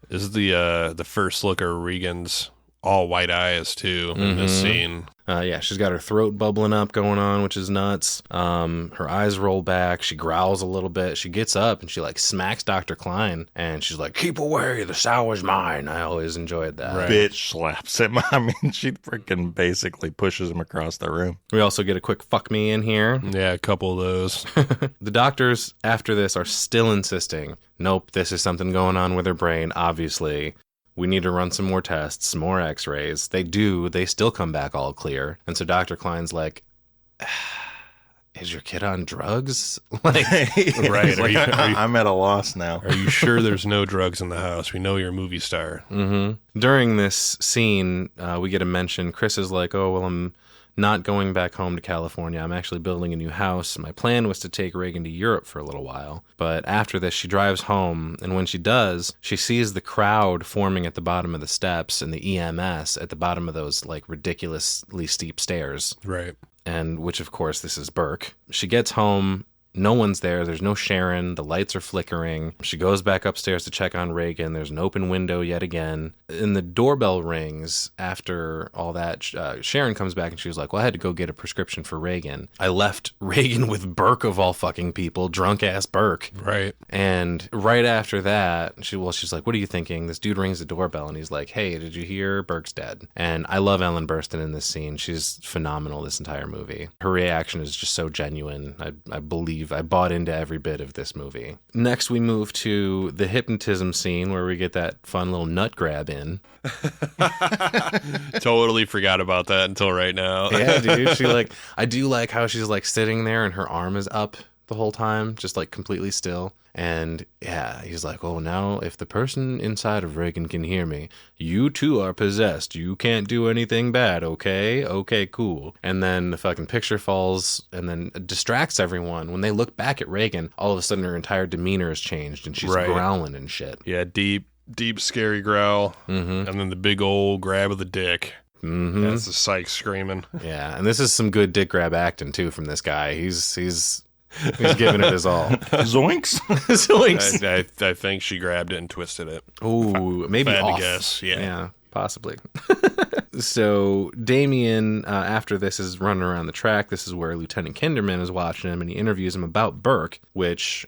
This is the first look of Regan's all white eyes, too, in this scene. Yeah, she's got her throat bubbling up going on, which is nuts. Her eyes roll back. She growls a little bit. She gets up and she like smacks Dr. Klein, and she's like, "Keep away, the sour's mine." I always enjoyed that. Right. Bitch slaps him. I mean, she freaking basically pushes him across the room. We also get a quick fuck me in here. Yeah, a couple of those. The doctors after this are still insisting, nope, this is something going on with her brain, obviously. We need to run some more tests, some more x-rays. They do. They still come back all clear. And so Dr. Klein's like, is your kid on drugs? Like, right. I'm at a loss now. Are you sure there's no drugs in the house? We know you're a movie star. Mm-hmm. During this scene, we get a mention. Chris is like, I'm not going back home to California. I'm actually building a new house. My plan was to take Reagan to Europe for a little while. But after this, she drives home, and when she does, she sees the crowd forming at the bottom of the steps and the EMS at the bottom of those like ridiculously steep stairs. Right. And which, of course, this is Burke. She gets home. No one's there. There's no Sharon. The lights are flickering. She goes back upstairs to check on Reagan. There's an open window yet again. And the doorbell rings after all that. Sharon comes back and she was like, I had to go get a prescription for Reagan. I left Reagan with Burke of all fucking people, drunk ass Burke. Right. And right after that, she's like, what are you thinking? This dude rings the doorbell and he's like, hey, did you hear? Burke's dead. And I love Ellen Burstyn in this scene. She's phenomenal this entire movie. Her reaction is just so genuine. I bought into every bit of this movie. Next, we move to the hypnotism scene where we get that fun little nut grab in. Totally forgot about that until right now. Yeah, dude. I do like how she's like sitting there and her arm is up the whole time, just like completely still. And yeah, he's like, now if the person inside of Reagan can hear me, you too are possessed. You can't do anything bad, okay? Okay, cool. And then the fucking picture falls and then distracts everyone. When they look back at Reagan, all of a sudden her entire demeanor has changed and she's growling and shit. Yeah, deep, scary growl. Mm-hmm. And then the big old grab of the dick. Mm-hmm. That's the psych screaming. Yeah, and this is some good dick grab acting too from this guy. He's giving it his all. Zoinks. Zoinks. I think she grabbed it and twisted it. Ooh, maybe if I had off. to guess. Yeah, possibly. So Damien, after this, is running around the track. This is where Lieutenant Kinderman is watching him, and he interviews him about Burke, which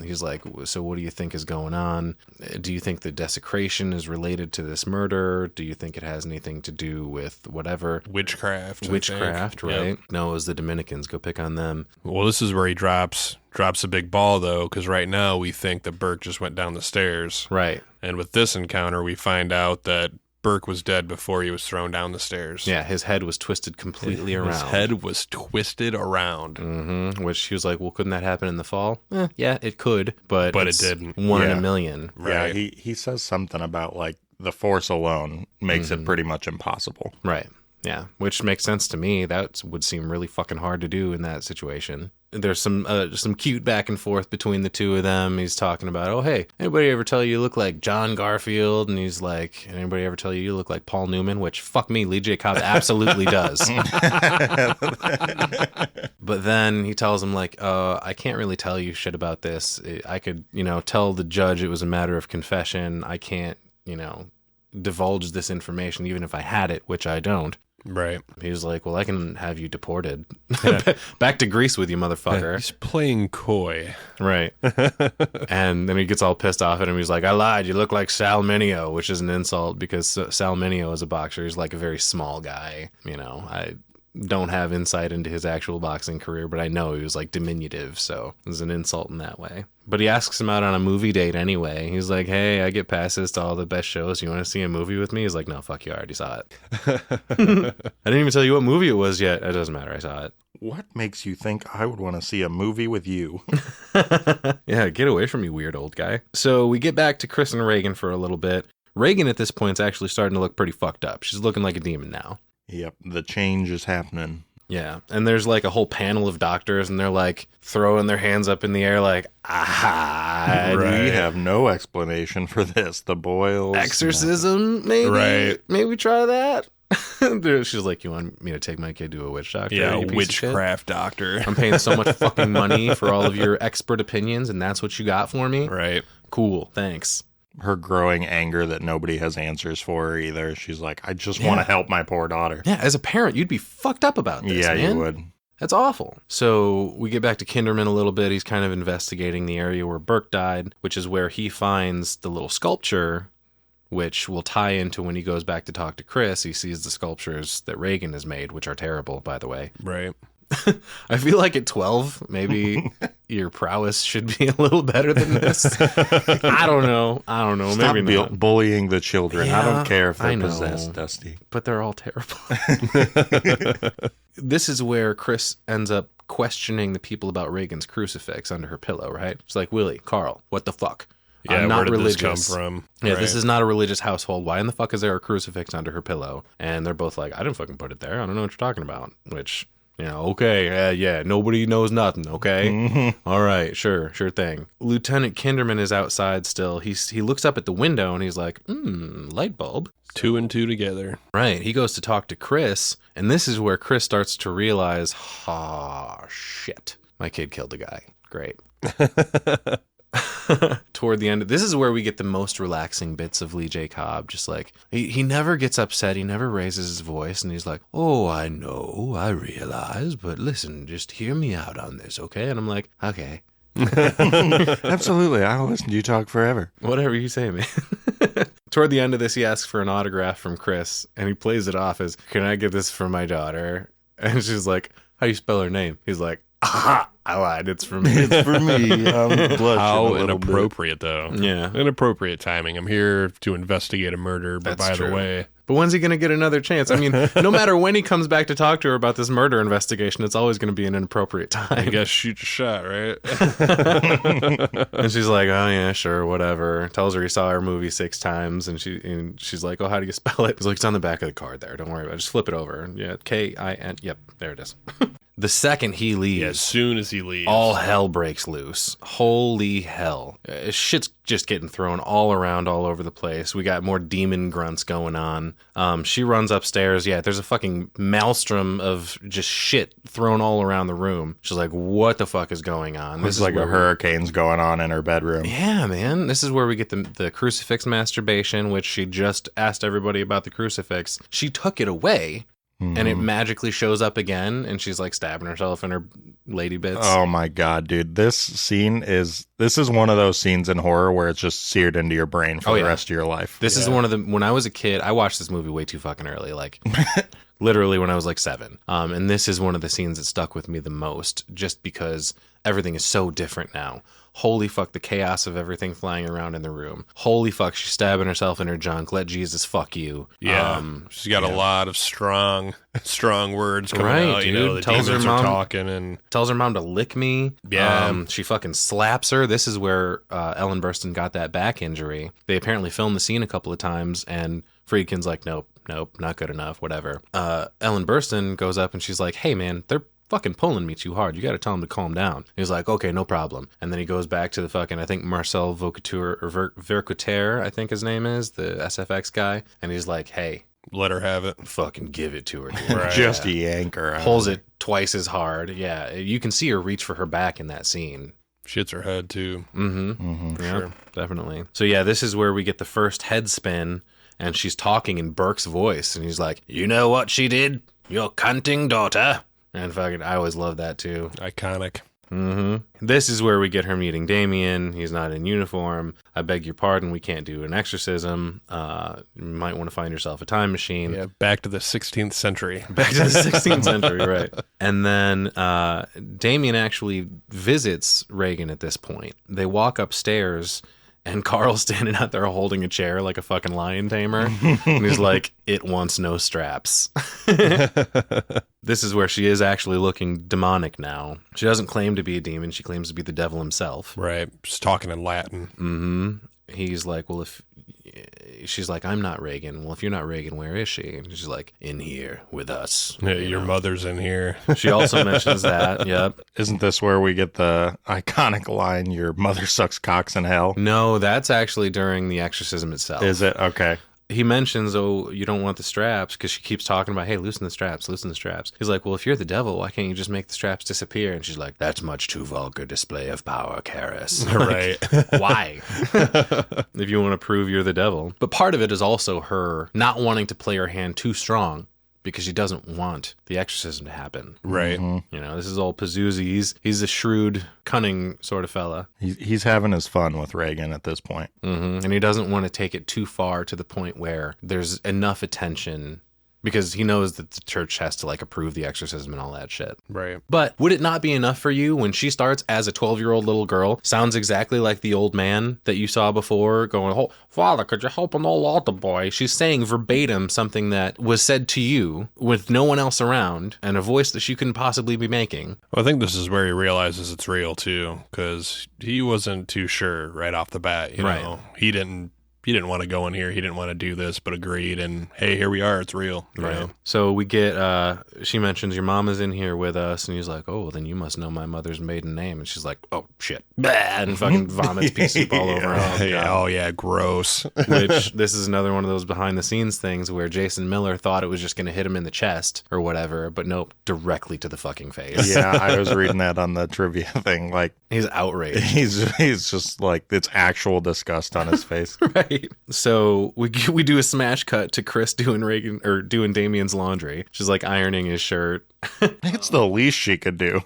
he's like, so what do you think is going on? Do you think the desecration is related to this murder? Do you think it has anything to do with whatever? Witchcraft, right? Yep. No, it was the Dominicans. Go pick on them. Well, this is where he drops a big ball, though, because right now we think that Burke just went down the stairs. Right. And with this encounter, we find out that Burke was dead before he was thrown down the stairs. Yeah, his head was twisted completely around. His head was twisted around. Mm-hmm. Which he was like, well, couldn't that happen in the fall? Yeah, it could, but it didn't. One in a million. Right. Yeah, he says something about like the force alone makes it pretty much impossible. Right. Yeah, which makes sense to me. That would seem really fucking hard to do in that situation. There's some cute back and forth between the two of them. He's talking about, hey, anybody ever tell you look like John Garfield? And he's like, anybody ever tell you look like Paul Newman? Which, fuck me, Lee J. Cobb absolutely does. But then he tells him, like, I can't really tell you shit about this. I could, tell the judge it was a matter of confession. I can't, divulge this information, even if I had it, which I don't. Right. He was like, well, I can have you deported. Back to Greece with you, motherfucker. He's playing coy. Right. And then he gets all pissed off at him. He's like, I lied. You look like Sal Mineo, which is an insult because Sal Mineo is a boxer. He's like a very small guy. You know, I don't have insight into his actual boxing career, but I know he was like diminutive, so it was an insult in that way. But he asks him out on a movie date anyway. He's like, hey, I get passes to all the best shows. You want to see a movie with me? He's like, no, fuck you. I already saw it. I didn't even tell you what movie it was yet. It doesn't matter. I saw it. What makes you think I would want to see a movie with you? Yeah, get away from me, weird old guy. So we get back to Chris and Reagan for a little bit. Reagan at this point is actually starting to look pretty fucked up. She's looking like a demon now. Yep, the change is happening. Yeah, and there's like a whole panel of doctors, and they're like throwing their hands up in the air like, ah, We have no explanation for this. The boils. Exorcism, maybe? Right. Maybe try that? She's like, you want me to take my kid to a witch doctor? Yeah, you piece of witchcraft shit? doctor. I'm paying so much fucking money for all of your expert opinions, and that's what you got for me? Right. Cool, thanks. Her growing anger that nobody has answers for her either. She's like, I just want to help my poor daughter. Yeah, as a parent, you'd be fucked up about this, Yeah, man. you would. That's awful. So we get back to Kinderman a little bit. He's kind of investigating the area where Burke died, which is where he finds the little sculpture, which will tie into when he goes back to talk to Chris. He sees the sculptures that Reagan has made, which are terrible, by the way. Right. I feel like at 12, maybe your prowess should be a little better than this. I don't know. Stop Maybe not. bullying the children. I Yeah, don't care if I they're know. possessed, Dusty. But they're all terrible. This is where Chris ends up questioning the people about Reagan's crucifix under her pillow, right? It's like, Willie, Carl, what the fuck? Yeah, I'm not where did religious. this come from? Yeah, Right. this is not a religious household. Why in the fuck is there a crucifix under her pillow? And they're both like, I didn't fucking put it there. I don't know what you're talking about. Which, you know, okay, yeah, nobody knows nothing, okay? Mm-hmm. All right, sure thing. Lieutenant Kinderman is outside still. He looks up at the window and he's like, light bulb. 2 and 2 together. Right. He goes to talk to Chris, and this is where Chris starts to realize, shit, my kid killed a guy. Great. Toward the end, this is where we get the most relaxing bits of Lee J. Cobb. Just like, he never gets upset, he never raises his voice, and he's like, oh, I know, I realize, but listen, just hear me out on this, okay? And I'm like, okay. Absolutely. I'll listen to you talk forever. Whatever you say, man. Toward the end of this, he asks for an autograph from Chris, and he plays it off as, can I get this for my daughter? And she's like, how do you spell her name? He's like, aha, I lied, it's for me. It's for me. I'm blushing a How little bit. inappropriate, though. Yeah. Inappropriate timing. I'm here to investigate a murder, but That's by true. the way... But when's he going to get another chance? I mean, no matter when he comes back to talk to her about this murder investigation, it's always going to be an inappropriate I time. guess shoot your shot, right? And she's like, oh, yeah, sure, whatever. Tells her he saw her movie 6 times, and she's like, oh, how do you spell it? He's like, it's on the back of the card there. Don't worry about it. Just flip it over. Yeah, K-I-N. Yep, there it is. The second he leaves, Yeah, as soon as he leaves. all hell breaks loose. Holy hell. Shit's just getting thrown all around, all over the place. We got more demon grunts going on. She runs upstairs. Yeah, there's a fucking maelstrom of just shit thrown all around the room. She's like, what the fuck is going on? This is like a hurricane's going on in her bedroom. Yeah, man. This is where we get the crucifix masturbation, which she just asked everybody about the crucifix. She took it away. And it magically shows up again, and she's like stabbing herself in her lady bits. Oh my god, dude. This is one of those scenes in horror where it's just seared into your brain for the rest of your life. This is one of the, when I was a kid, I watched this movie way too fucking early, like literally when I was like 7. And this is one of the scenes that stuck with me the most, just because everything is so different now. Holy fuck, the chaos of everything flying around in the room. Holy fuck, she's stabbing herself in her junk. Let Jesus fuck you. Yeah, she's got a lot of strong words coming Right, out. You know, dude. the Tells her demons mom- are talking, and Tells her mom to lick me. Yeah. She fucking slaps her. This is where Ellen Burstyn got that back injury. They apparently filmed the scene a couple of times, and Friedkin's like, nope, not good enough, whatever. Ellen Burstyn goes up and she's like, hey, man, they're fucking pulling me too hard. You got to tell him to calm down. He's like, okay, no problem. And then he goes back to the fucking, I think Marcel Vaucouture, or Vercouter, I think his name is, the SFX guy. And he's like, hey, let her have it. fucking give it to her. Dude. Right. Just yank her out. Pulls it twice as hard. Yeah, you can see her reach for her back in that scene. Shits her head, too. Yeah, Sure. definitely. So yeah, this is where we get the first head spin, and she's talking in Burke's voice, and he's like, "You know what she did? Your cunting daughter." And fucking, I always love that too. Iconic. This is where we get her meeting Damien. He's not in uniform. "I beg your pardon, we can't do an exorcism. You might want to find yourself a time machine." Yeah, back to the 16th century. Back to the 16th century, right. And then Damien actually visits Reagan at this point. They walk upstairs, and Carl's standing out there holding a chair like a fucking lion tamer. And he's like, "It wants no straps." This is where she is actually looking demonic now. She doesn't claim to be a demon. She claims to be the devil himself. Right. Just talking in Latin. He's like, "Well, if..." She's like, "I'm not Reagan." "Well, if you're not Reagan, where is she?" And she's like, "In here with us." Yeah, your mother's in here. She also mentions that. Yep. Isn't this where we get the iconic line, "Your mother sucks cocks in hell"? No, that's actually during the exorcism itself. Is it? Okay. He mentions, "Oh, you don't want the straps," because she keeps talking about, "Hey, loosen the straps, loosen the straps." He's like, "Well, if you're the devil, why can't you just make the straps disappear?" And she's like, "That's much too vulgar display of power, Karis." Right. Why? If you want to prove you're the devil. But part of it is also her not wanting to play her hand too strong, because she doesn't want the exorcism to happen. Right. You know, this is all Pazuzu. He's a shrewd, cunning sort of fella. He's having his fun with Reagan at this point. And he doesn't want to take it too far to the point where there's enough attention, because he knows that the church has to like approve the exorcism and all that shit. Right. But would it not be enough for you when she starts as a 12-year-old little girl, sounds exactly like the old man that you saw before, going, "Oh, Father, could you help an old altar boy?" She's saying verbatim something that was said to you with no one else around and a voice that she couldn't possibly be making. Well, I think this is where he realizes it's real too, because he wasn't too sure right off the bat. You know, he didn't want to go in here. He didn't want to do this, but agreed. And hey, here we are. It's real. You know? So we get, she mentions, "Your mom is in here with us." And he's like, "Oh, well, then you must know my mother's maiden name." And she's like, "Oh, shit." And fucking vomits pea soup all over her. Oh, yeah. Gross. Which, this is another one of those behind the scenes things where Jason Miller thought it was just going to hit him in the chest or whatever. But nope, directly to the fucking face. Yeah, I was reading that on the trivia thing. Like, he's outraged. He's just like, it's actual disgust on his face. Right. So we do a smash cut to Chris doing Damien's laundry. She's like ironing his shirt. It's the least she could do.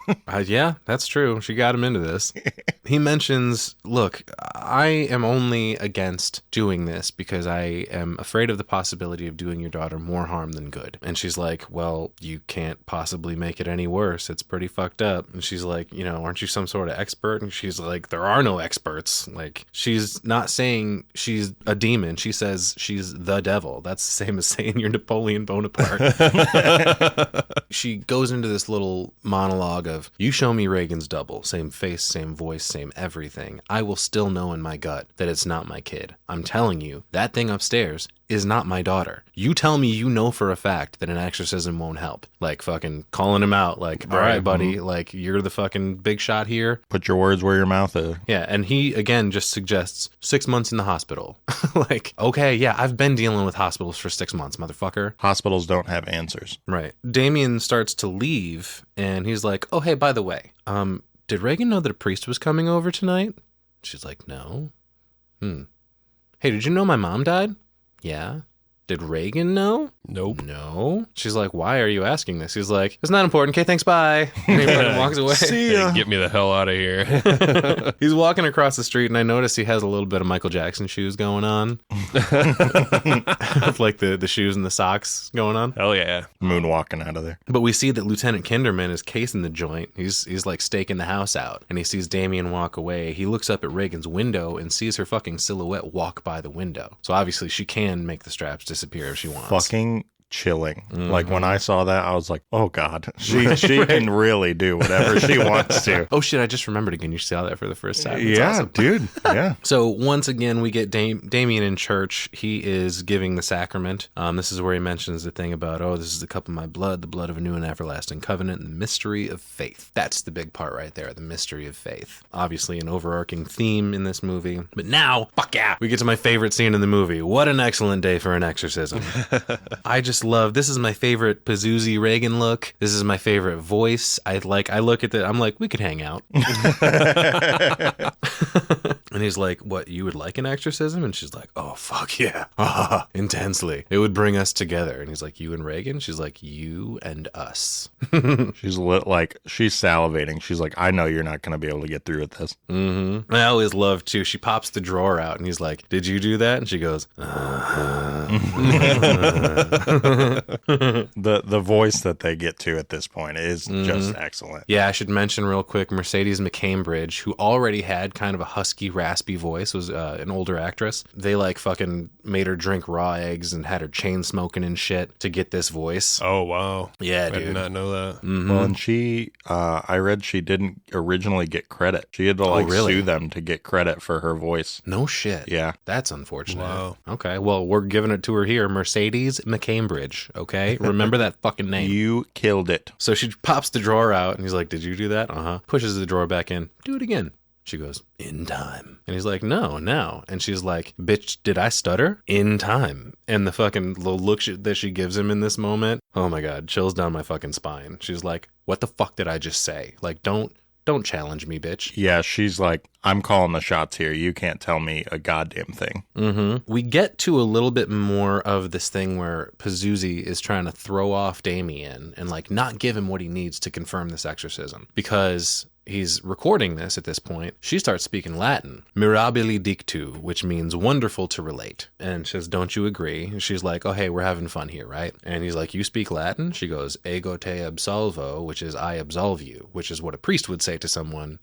Yeah, that's true. She got him into this. He mentions, "Look, I am only against doing this because I am afraid of the possibility of doing your daughter more harm than good." And she's like, "Well, you can't possibly make it any worse. It's pretty fucked up." And she's like, "You know, aren't you some sort of expert?" And she's like, "There are no experts." Like, she's not saying she's a demon. She says she's the devil. That's the same as saying you're Napoleon Bonaparte. She goes into this little monologue of, "You show me Reagan's double, same face, same voice, same everything. I will still know in my gut that it's not my kid. I'm telling you, that thing upstairs is not my daughter. You tell me you know for a fact that an exorcism won't help." Like, fucking calling him out. Like, "All right, buddy, like, you're the fucking big shot here. Put your words where your mouth is." Yeah, and he, again, just suggests 6 months in the hospital. Like, okay, yeah, I've been dealing with hospitals for 6 months, motherfucker. Hospitals don't have answers. Right. Damien starts to leave, and he's like, "Oh, hey, by the way, did Reagan know that a priest was coming over tonight?" She's like, "No." "Hey, did you know my mom died?" "Yeah." "Did Reagan know?" Nope. "No." She's like, "Why are you asking this?" He's like, "It's not important. Okay, thanks, bye." And he fucking walks away. See ya. Hey, get me the hell out of here. He's walking across the street, and I notice he has a little bit of Michael Jackson shoes going on. Like the shoes and the socks going on. Hell yeah. Moonwalking out of there. But we see that Lieutenant Kinderman is casing the joint. He's like staking the house out, and he sees Damien walk away. He looks up at Reagan's window and sees her fucking silhouette walk by the window. So obviously she can make the straps disappear if she wants. Fucking chilling. Like, when I saw that, I was like, oh God, she can really do whatever she wants to. Oh shit, I just remembered again. You saw that for the first time. That's Yeah, awesome. dude. Yeah. So once again, we get Damien in church. He is giving the sacrament. This is where he mentions the thing about, "Oh, this is the cup of my blood, the blood of a new and everlasting covenant, and the mystery of faith." That's the big part right there, the mystery of faith. Obviously an overarching theme in this movie. But now, fuck yeah, we get to my favorite scene in the movie. What an excellent day for an exorcism. I just just love, this is my favorite Pazuzu Reagan look. This is my favorite voice. I look at I'm like, we could hang out. And he's like, what, you would like an exorcism? And she's like, oh, fuck yeah. Intensely. It would bring us together. And he's like, you and Reagan? She's like, you and us. She's she's salivating. She's like, I know you're not going to be able to get through with this. Mm-hmm. I always love, too, she pops the drawer out and he's like, did you do that? And she goes, The voice that they get to at this point is just excellent. Yeah, I should mention real quick, Mercedes McCambridge, who already had kind of a husky, raspy voice, was an older actress. They like fucking made her drink raw eggs and had her chain smoking and shit to get this voice. Oh, wow. Yeah, dude. I did not know that. Mm-hmm. Well, and she, I read she didn't originally get credit. She had to sue them to get credit for her voice. No shit. Yeah. That's unfortunate. Wow. Okay, well, we're giving it to her here, Mercedes McCambridge, okay? Remember that fucking name. You killed it. So she pops the drawer out and he's like, did you do that? Uh-huh. Pushes the drawer back in. Do it again. She goes, in time. And he's like, no, now. And she's like, bitch, did I stutter? In time. And the fucking look that she gives him in this moment, oh my God, chills down my fucking spine. She's like, what the fuck did I just say? Like, don't challenge me, bitch. Yeah, she's like, I'm calling the shots here. You can't tell me a goddamn thing. Mm-hmm. We get to a little bit more of this thing where Pazuzu is trying to throw off Damien and like not give him what he needs to confirm this exorcism. Because he's recording this at this point. She starts speaking Latin, mirabili dictu, which means wonderful to relate. And she says, don't you agree? And she's like, oh, hey, we're having fun here, right? And he's like, you speak Latin? She goes, ego te absolvo, which is I absolve you, which is what a priest would say to someone,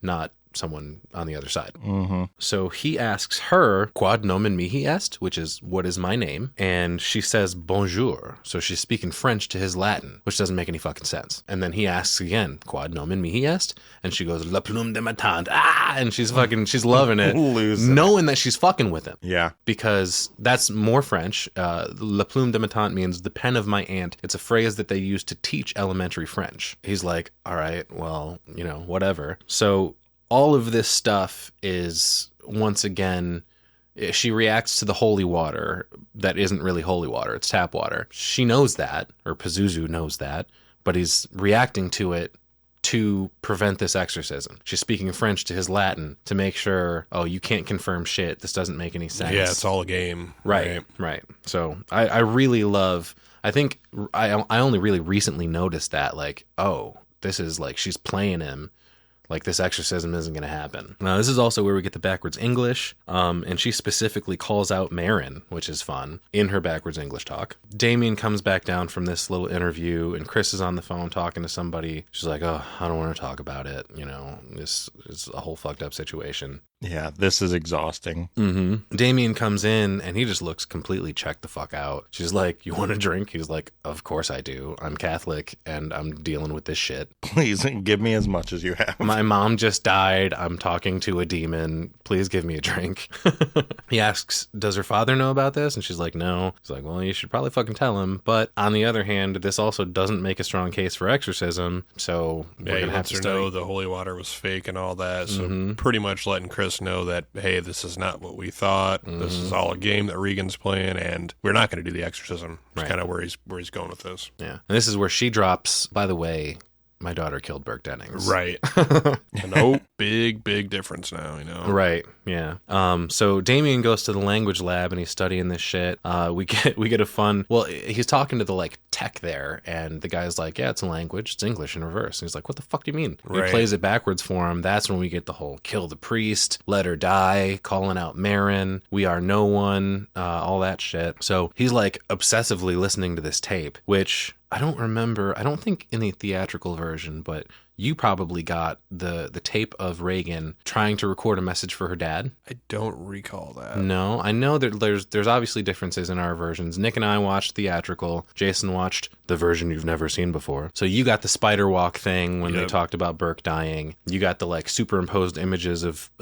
not someone on the other side. Mm-hmm. So he asks her, quod nomen mihi est, which is, what is my name? And she says, bonjour. So she's speaking French to his Latin, which doesn't make any fucking sense. And then he asks again, quod nomen mihi est? And she goes, la plume de ma tante. Ah! And she's loving it. Knowing that she's fucking with him. Yeah. Because that's more French. La plume de ma tante means the pen of my aunt. It's a phrase that they use to teach elementary French. He's like, all right, well, whatever. So all of this stuff is, once again, she reacts to the holy water that isn't really holy water. It's tap water. She knows that, or Pazuzu knows that, but he's reacting to it to prevent this exorcism. She's speaking French to his Latin to make sure, oh, you can't confirm shit. This doesn't make any sense. Yeah, it's all a game. Right. So I really love, I think I only really recently noticed that, like, oh, this is like, she's playing him. Like, this exorcism isn't going to happen. Now, this is also where we get the backwards English, and she specifically calls out Marin, which is fun, in her backwards English talk. Damien comes back down from this little interview, and Chris is on the phone talking to somebody. She's like, oh, I don't want to talk about it. This is a whole fucked up situation. Yeah, this is exhausting. Mm-hmm. Damien comes in, and he just looks completely checked the fuck out. She's like, you want a drink? He's like, of course I do. I'm Catholic, and I'm dealing with this shit. Please, give me as much as you have. My mom just died. I'm talking to a demon. Please give me a drink. He asks, does her father know about this? And she's like, no. He's like, well, you should probably fucking tell him. But on the other hand, this also doesn't make a strong case for exorcism. So we're going to have to know the holy water was fake and all that. So pretty much letting Chris know that, hey, this is not what we thought. This is all a game that Regan's playing, and we're not going to do the exorcism. It's kind of where he's going with this. Yeah. And this is where she drops, by the way, my daughter killed Burke Dennings. Right. Big difference now, Right. Yeah. So Damien goes to the language lab and he's studying this shit. We get a fun, well, he's talking to the like tech there, and the guy's like, yeah, it's a language. It's English in reverse. And he's like, what the fuck do you mean? Right. He plays it backwards for him. That's when we get the whole kill the priest, let her die, calling out Marin, we are no one, all that shit. So he's like obsessively listening to this tape, which I don't remember. I don't think in the theatrical version, but you probably got the tape of Regan trying to record a message for her dad. I don't recall that. No, I know that there's obviously differences in our versions. Nick and I watched theatrical. Jason watched the version you've never seen before. So you got the spider walk thing when they talked about Burke dying. You got the like superimposed images of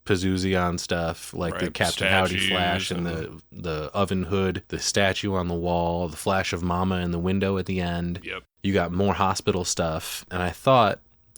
Pazuzu on stuff, like the Captain Howdy flash and the oven hood, the statue on the wall, the flash of Mama in the window at the end. Yep. You got more hospital stuff. And I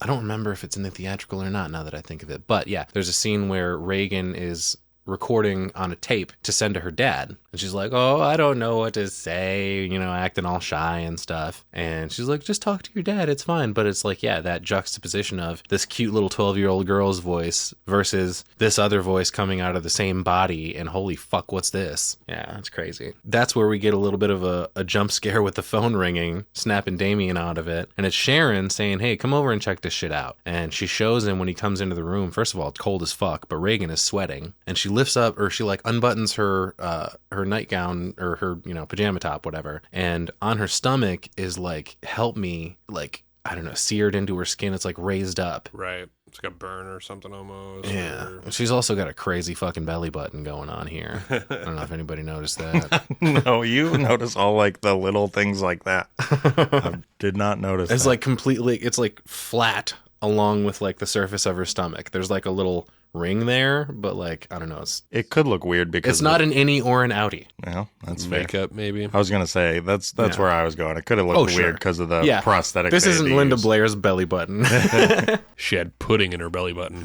don't remember if it's in the theatrical or not now that I think of it. But yeah, there's a scene where Regan is recording on a tape to send to her dad. And she's like, oh, I don't know what to say, acting all shy and stuff. And she's like, just talk to your dad. It's fine. But it's like, yeah, that juxtaposition of this cute little 12-year-old girl's voice versus this other voice coming out of the same body. And holy fuck, what's this? Yeah, that's crazy. That's where we get a little bit of a jump scare with the phone ringing, snapping Damien out of it. And it's Sharon saying, hey, come over and check this shit out. And she shows him when he comes into the room. First of all, it's cold as fuck, but Reagan is sweating. And she lifts up, or she like unbuttons her nightgown or her, pajama top, whatever. And on her stomach is like, help me, like, I don't know, seared into her skin. It's like raised up. Right. It's like a burn or something almost. Yeah. She's also got a crazy fucking belly button going on here. I don't know if anybody noticed that. No, you notice all like the little things like that. I did not notice It's that. like completely, it's like flat along with like the surface of her stomach. There's like a little ring there, but like, I don't know. It could look weird because it's not an innie or an outie. Well, that's fair. Makeup, maybe. I was going to say, that's where I was going. It could have looked weird because of the prosthetic. This isn't Linda used. Blair's belly button. She had pudding in her belly button.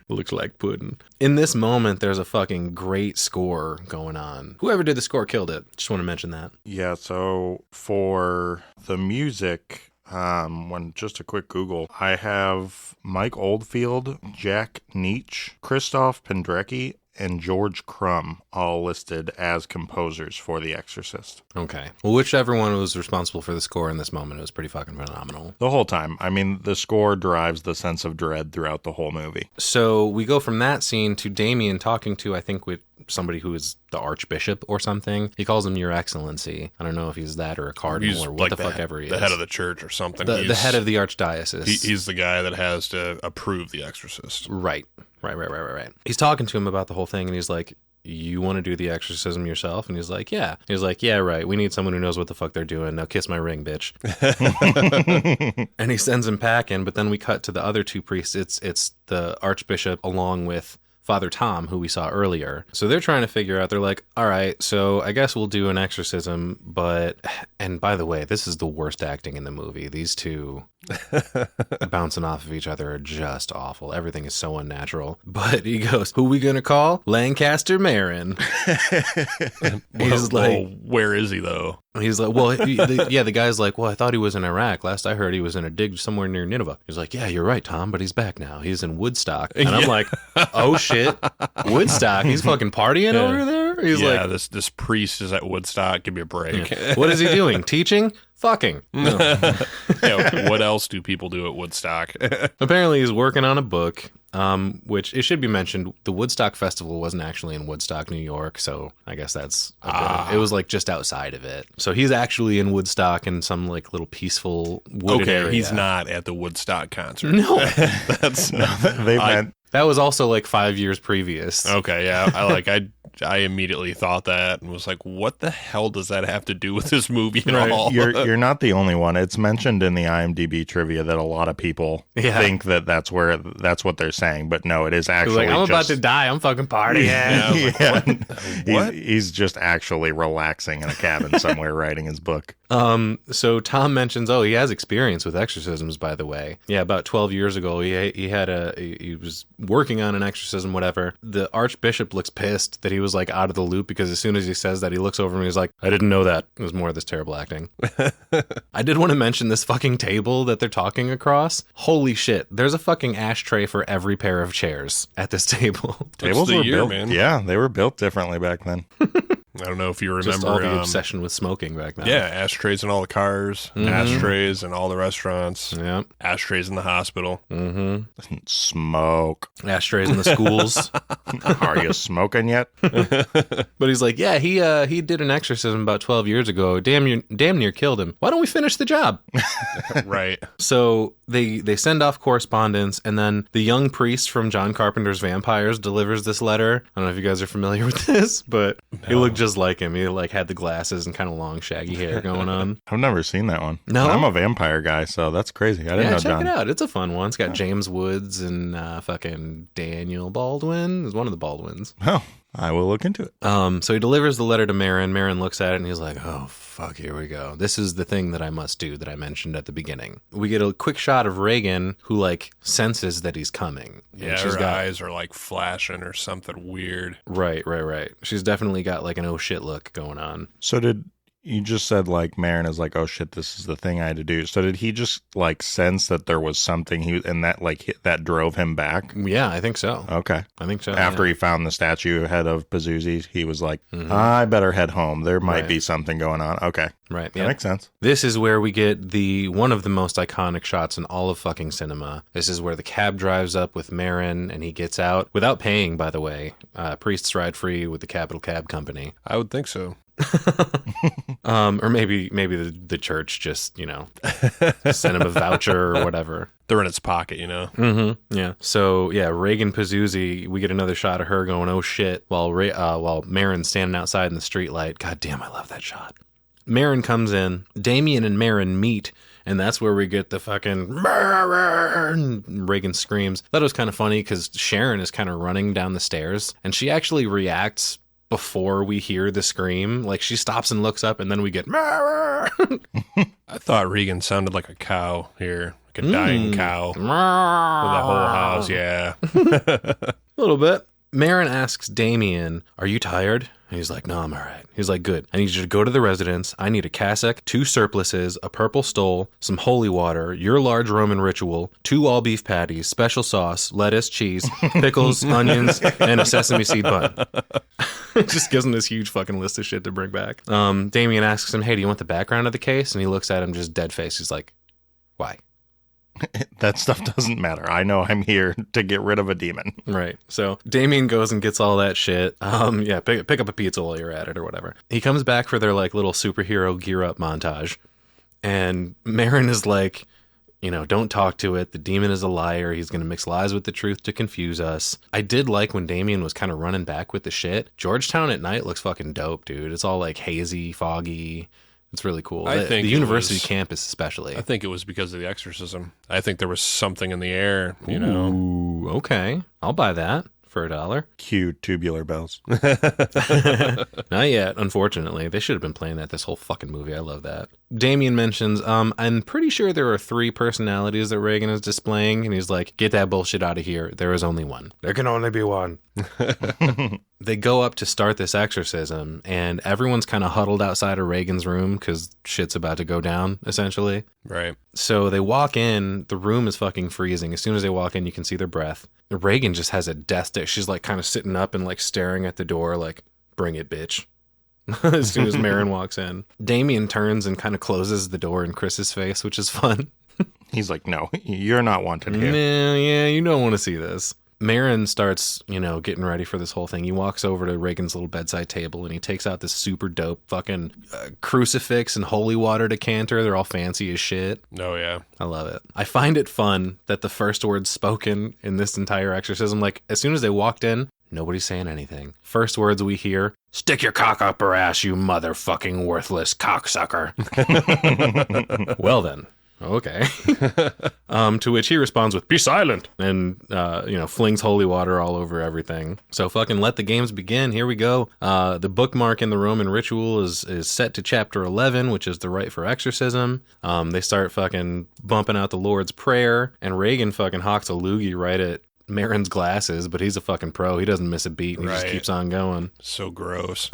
Looks like pudding. In this moment, there's a fucking great score going on. Whoever did the score killed it. Just want to mention that. Yeah, so for the music, when just a quick Google, I have Mike Oldfield, Jack Neach, Christoph Pendrecki, and George Crumb all listed as composers for The Exorcist. Okay. Well, whichever one was responsible for the score in this moment, it was pretty fucking phenomenal. The whole time. I mean, the score drives the sense of dread throughout the whole movie. So we go from that scene to Damien talking to, I think, with somebody who is the Archbishop or something. He calls him Your Excellency. I don't know if he's that or a cardinal He's or what like the fuck ever he is. The head of the church or something. The head of the archdiocese. He's the guy that has to approve The Exorcist. Right. He's talking to him about the whole thing, and he's like, you want to do the exorcism yourself? And he's like, yeah. He's like, yeah, right. We need someone who knows what the fuck they're doing. Now kiss my ring, bitch. And he sends him packing, but then we cut to the other two priests. It's the Archbishop along with Father Tom, who we saw earlier. So they're trying to figure out, they're like, all right, so I guess we'll do an exorcism, and by the way, this is the worst acting in the movie. These two bouncing off of each other are just awful. Everything is so unnatural. But he goes, who we gonna call? Lancaster Marin. He's like, where is he though? He's like, well, the guy's like, well, I thought he was in Iraq. Last I heard, he was in a dig somewhere near Nineveh. He's like, yeah, you're right, Tom, but he's back now. He's in Woodstock. And I'm like, oh shit, Woodstock. He's fucking partying over there. He's like, this priest is at Woodstock. Give me a break. Yeah. What is he doing? Teaching? Fucking. No. Yeah, what else do people do at Woodstock? Apparently he's working on a book, which it should be mentioned, the Woodstock Festival wasn't actually in Woodstock, New York, so I guess that's it was like just outside of it. So he's actually in Woodstock in some like little peaceful wooded area. He's not at the Woodstock concert. No. That's that was also like 5 years previous. Okay, yeah. I immediately thought that and was like, what the hell does that have to do with this movie at all? You're not the only one. It's mentioned in the IMDb trivia that a lot of people think that that's what they're saying, but no, it is actually like, I'm about to die. I'm fucking partying. What? He's just actually relaxing in a cabin somewhere writing his book. So Tom mentions, he has experience with exorcisms, by the way. Yeah, about 12 years ago, he was working on an exorcism, whatever. The Archbishop looks pissed that he was like out of the loop because as soon as he says that, he looks over and he's like, I didn't know that. It was more of this terrible acting. I did want to mention this fucking table that they're talking across. Holy shit. There's a fucking ashtray for every pair of chairs at this table. Tables were built, man. Yeah, they were built differently back then. I don't know if you remember. Just all the obsession with smoking back then. Yeah, ashtrays in all the cars, ashtrays in all the restaurants, ashtrays in the hospital. Mm-hmm. Smoke. Ashtrays in the schools. Are you smoking yet? But he's like, yeah, he did an exorcism about 12 years ago. Damn near killed him. Why don't we finish the job? Right. So they send off correspondence, and then the young priest from John Carpenter's Vampires delivers this letter. I don't know if you guys are familiar with this, but he looked just like him. He like had the glasses and kind of long shaggy hair going on. I've never seen that one. No? And I'm a vampire guy, so that's crazy. I didn't know check John. it out. It's a fun one. It's got James Woods and fucking Daniel Baldwin. It's one of the Baldwins. Oh, I will look into it. So he delivers the letter to Marin. Marin looks at it and he's like, oh, fuck, here we go. This is the thing that I must do that I mentioned at the beginning. We get a quick shot of Reagan who, like, senses that he's coming. Yeah, her eyes are, like, flashing or something weird. Right. She's definitely got, like, an oh shit look going on. So you just said, like, Marin is like, oh shit, this is the thing I had to do. So did he just, like, sense that there was something that drove him back? Yeah, I think so. Okay. I think so. After he found the statue head of Pazuzu, he was like, I better head home. There might be something going on. Okay. Right. That makes sense. This is where we get one of the most iconic shots in all of fucking cinema. This is where the cab drives up with Marin and he gets out without paying, by the way. Priests ride free with the Capital Cab Company. I would think so. Or maybe the church just, sent him a voucher or whatever. They're in its pocket, Mm-hmm. Yeah. So yeah, Reagan Pazuzu, we get another shot of her going, oh shit, while Marin's standing outside in the streetlight. God damn, I love that shot. Marin comes in, Damien and Marin meet, and that's where we get the fucking Marin! Reagan screams. That was kind of funny because Sharon is kind of running down the stairs, and she actually reacts before we hear the scream. Like, she stops and looks up, and then we get Marin! I thought Regan sounded like a cow here, like a dying cow. For the whole house, yeah. A little bit. Marin asks Damien, are you tired? And he's like, no, I'm all right. He's like, good. I need you to go to the residence. I need a cassock, 2 surplices, a purple stole, some holy water, your large Roman ritual, 2 all-beef patties, special sauce, lettuce, cheese, pickles, onions, and a sesame seed bun. Just gives him this huge fucking list of shit to bring back. Damien asks him, hey, do you want the background of the case? And he looks at him just dead face. He's like, why? That stuff doesn't matter. I know I'm here to get rid of a demon. Right. So Damien goes and gets all that shit. Yeah, pick up a pizza while you're at it or whatever. He comes back for their like little superhero gear up montage. And Marin is like, don't talk to it. The demon is a liar. He's going to mix lies with the truth to confuse us. I did like when Damien was kind of running back with the shit. Georgetown at night looks fucking dope, dude. It's all like hazy, foggy. It's really cool. The university campus especially. I think it was because of the exorcism. I think there was something in the air, Ooh, okay. I'll buy that for $1. Cue tubular bells. Not yet, unfortunately. They should have been playing that this whole fucking movie. I love that. Damien mentions, I'm pretty sure there are 3 personalities that Reagan is displaying, and he's like, get that bullshit out of here. There is only one. There can only be one. They go up to start this exorcism, and everyone's kind of huddled outside of Reagan's room because shit's about to go down, essentially. Right. So they walk in, the room is fucking freezing. As soon as they walk in, you can see their breath. Reagan just has a death stare. She's like kind of sitting up and like staring at the door like, bring it, bitch. As soon as Marin walks in. Damien turns and kind of closes the door in Chris's face, which is fun. He's like, no, you're not wanted here. Yeah, you don't want to see this. Marin starts, getting ready for this whole thing. He walks over to Reagan's little bedside table and he takes out this super dope fucking crucifix and holy water decanter. They're all fancy as shit. Oh, yeah. I love it. I find it fun that the first words spoken in this entire exorcism, like as soon as they walked in, nobody's saying anything. First words we hear, stick your cock up her ass, you motherfucking worthless cocksucker. Well then. Okay. To which he responds with, be silent, and, flings holy water all over everything. So fucking let the games begin. Here we go. The bookmark in the Roman ritual is set to chapter 11, which is the rite for exorcism. They start fucking bumping out the Lord's Prayer, and Reagan fucking hawks a loogie right at Marin's glasses, but he's a fucking pro. He doesn't miss a beat. And he just keeps on going. So gross.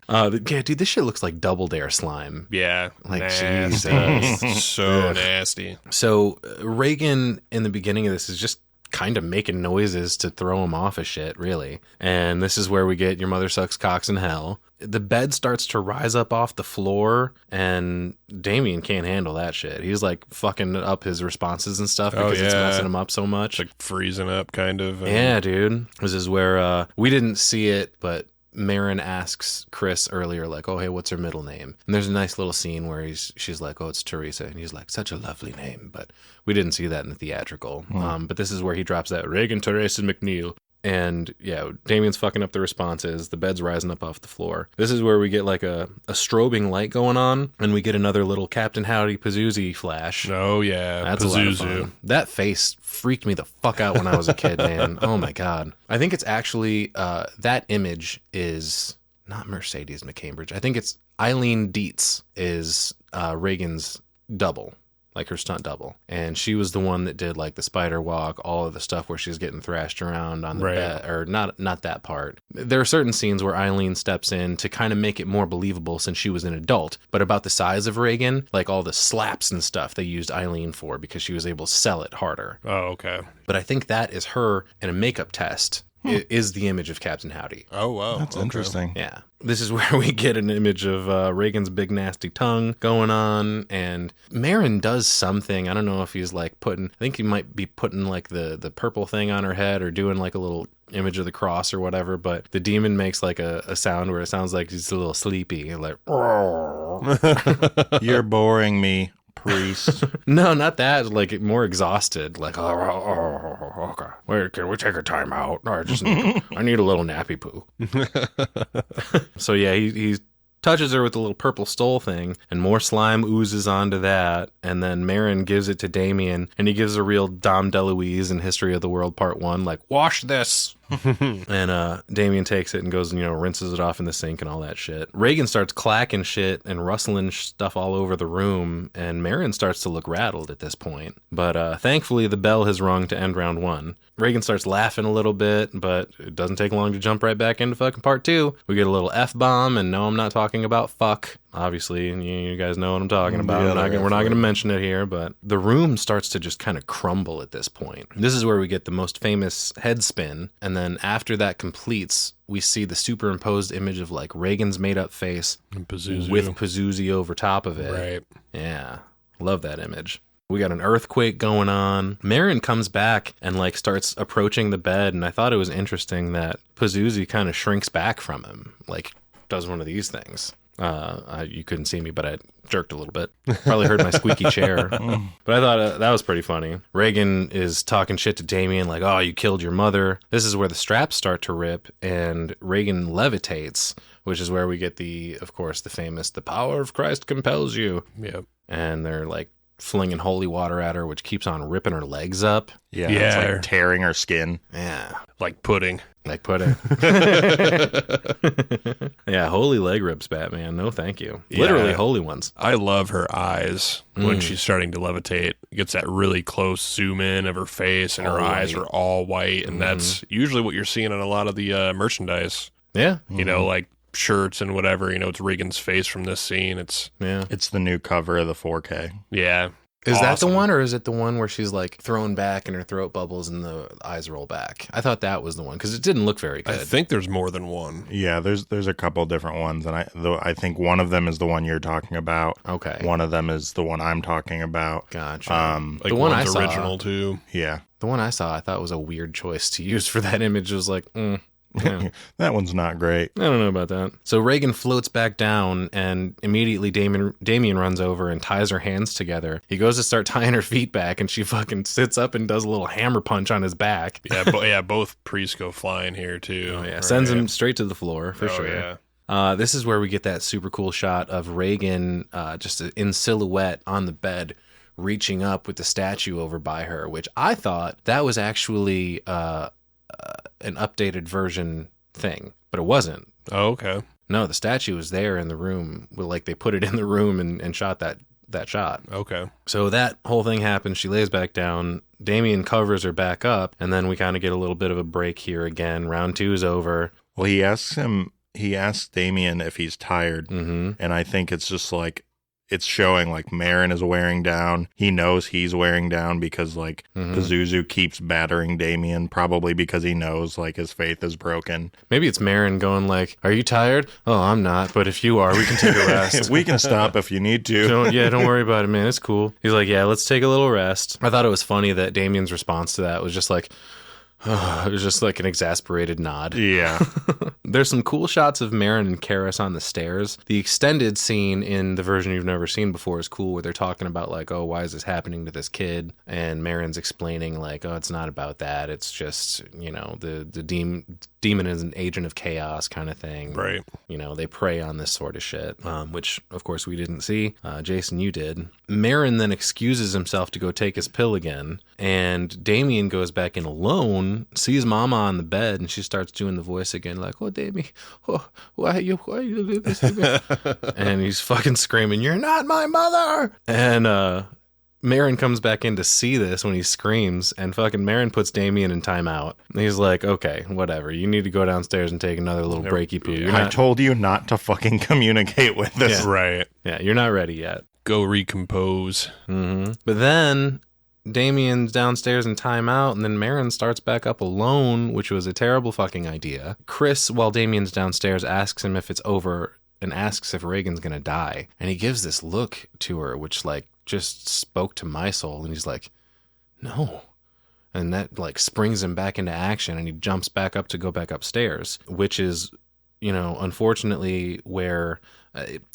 Yeah, dude, this shit looks like Double Dare slime. Yeah. Like, nasty. Jesus. So nasty. So Reagan in the beginning of this is just kind of making noises to throw him off of shit, really. And this is where we get your mother sucks cocks in hell. The bed starts to rise up off the floor, and Damien can't handle that shit. He's like fucking up his responses and stuff because it's messing him up so much. It's like freezing up, kind of. Yeah, dude. This is where we didn't see it, but Marin asks Chris earlier, like, oh, hey, what's her middle name? And there's a nice little scene where she's like, oh, it's Teresa. And he's like, such a lovely name. But we didn't see that in the theatrical. But this is where he drops that, Reagan Teresa McNeil. And yeah, Damien's fucking up the responses. The bed's rising up off the floor. This is where we get like a strobing light going on, and we get another little Captain Howdy Pazuzu flash. Oh yeah, that's Pazuzu. A lot of fun. That face freaked me the fuck out when I was a kid, man. Oh my god. I think it's actually that image is not Mercedes McCambridge. I think it's Eileen Dietz is Reagan's double. Like her stunt double. And she was the one that did like the spider walk, all of the stuff where she's getting thrashed around on the bed, or not that part. There are certain scenes where Eileen steps in to kind of make it more believable since she was an adult, but about the size of Reagan, like all the slaps and stuff they used Eileen for because she was able to sell it harder. Oh, okay. But I think that is her in a makeup test. Is the image of Captain Howdy. Oh, wow. That's interesting. Yeah. This is where we get an image of Reagan's big nasty tongue going on, and Marin does something. I don't know if he's like I think he might be putting like the purple thing on her head or doing like a little image of the cross or whatever, but the demon makes like a sound where it sounds like he's a little sleepy, like You're boring me, priest. No, not that. Like more exhausted. Like, okay. Wait, can we take a time out? I need a little nappy poo. So yeah, he touches her with the little purple stole thing, and more slime oozes onto that, and then Marin gives it to Damien, and he gives a real Dom DeLuise in History of the World Part 1, like, wash this! And Damien takes it and goes and, rinses it off in the sink and all that shit. Reagan starts clacking shit and rustling stuff all over the room, and Marin starts to look rattled at this point. But thankfully, the bell has rung to end round 1. Reagan starts laughing a little bit, but it doesn't take long to jump right back into fucking part 2. We get a little F-bomb, and no, I'm not talking about fuck. Obviously, and you guys know what I'm talking about. We're not going to mention it here, but the room starts to just kind of crumble at this point. This is where we get the most famous head spin, and then after that completes, we see the superimposed image of like Reagan's made-up face with Pazuzu over top of it. Right. Yeah, love that image. We got an earthquake going on. Marin comes back and like starts approaching the bed, and I thought it was interesting that Pazuzu kind of shrinks back from him, like does one of these things. You couldn't see me, but I jerked a little bit. Probably heard my squeaky chair. But I thought that was pretty funny. Reagan is talking shit to Damien like, oh, you killed your mother. This is where the straps start to rip, and Reagan levitates, which is where we get of course, the famous, the power of Christ compels you. Yep. And they're like flinging holy water at her, which keeps on ripping her legs up. Yeah. It's like tearing her skin. Yeah. Like pudding. Like pudding. Yeah, holy leg rips, Batman. No, thank you. Yeah. Literally holy ones. I love her eyes when she's starting to levitate. It gets that really close zoom in of her face, and her eyes are all white, and that's usually what you're seeing on a lot of the merchandise. Yeah. Like shirts and whatever. It's Reagan's face from this scene. It's the new cover of the 4K. Yeah. Is that the one, or is it the one where she's like thrown back and her throat bubbles and the eyes roll back? I thought that was the one because it didn't look very good. I think there's more than one. Yeah, there's a couple different ones, and I think one of them is the one you're talking about. Okay. One of them is the one I'm talking about. Gotcha. Like the one I saw, original too. Yeah. The one I saw, I thought was a weird choice to use for that image. It was like, yeah. That one's not great. I don't know about that. So Reagan floats back down, and immediately Damien runs over and ties her hands together. He goes to start tying her feet back, and she fucking sits up and does a little hammer punch on his back. Yeah, both priests go flying here too. Oh, yeah. Right. Sends him straight to the floor for sure. Yeah. This is where we get that super cool shot of Reagan just in silhouette on the bed, reaching up with the statue over by her, which I thought that was actually an updated version thing, but it wasn't. Oh, okay. No, the statue was there in the room. Like they put it in the room and shot that shot. Okay. So that whole thing happens. She lays back down. Damien covers her back up, and then we kind of get a little bit of a break here again. Round 2 is over. Well, he asks Damien if he's tired, and I think it's just like, it's showing like Marin is wearing down. He knows he's wearing down because like Pazuzu keeps battering Damien, probably because he knows like his faith is broken. Maybe it's Marin going like, are you tired? Oh, I'm not, but if you are, we can take a rest. We can stop if you need to. Don't worry about it, man. It's cool. He's like, yeah, let's take a little rest. I thought it was funny that Damien's response to that was just like, it was just like an exasperated nod. Yeah. There's some cool shots of Marin and Karis on the stairs. The extended scene in the version you've never seen before is cool, where they're talking about like, oh, why is this happening to this kid? And Marin's explaining like, oh, it's not about that. It's just, you know, the demon is an agent of chaos kind of thing. Right. You know, they prey on this sort of shit, which of course we didn't see. Jason, you did. Marin then excuses himself to go take his pill again, and Damien goes back in alone, sees Mama on the bed, and she starts doing the voice again, like, oh, Damien, oh, why you do this to me? And he's fucking screaming, you're not my mother! And Marin comes back in to see this when he screams, and fucking Marin puts Damien in timeout. And he's like, okay, whatever. You need to go downstairs and take another little breaky poo. I told you not to fucking communicate with this. Yeah. Right. Yeah, you're not ready yet. Go recompose. Mm-hmm. But then Damien's downstairs in timeout, and then Marin starts back up alone, which was a terrible fucking idea. Chris, while Damien's downstairs, asks him if it's over and asks if Reagan's gonna die. And he gives this look to her, which like just spoke to my soul, and he's like, no. And that like springs him back into action, and he jumps back up to go back upstairs, which is, you know, unfortunately where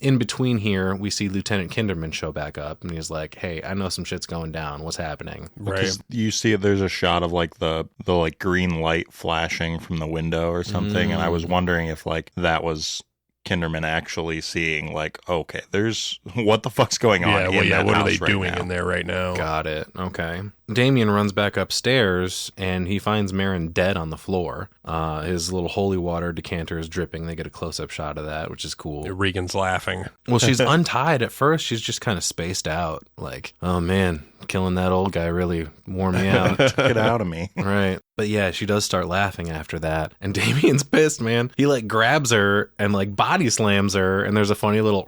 in between here we see Lieutenant Kinderman show back up, and he's like, hey, I know some shit's going down. What's happening? Because you see there's a shot of like the like green light flashing from the window or something, and I was wondering if like that was Kinderman actually seeing like, okay, there's what the fuck's going on? What are they doing in there right now? Got it. Okay. Damien runs back upstairs, and he finds Marin dead on the floor. His little holy water decanter is dripping. They get a close-up shot of that, which is cool. Regan's laughing. Well, she's untied at first. She's just kind of spaced out. Like, oh man, killing that old guy really wore me out. Took it out of me. Right. But yeah, she does start laughing after that. And Damien's pissed, man. He like grabs her and like body slams her, and there's a funny little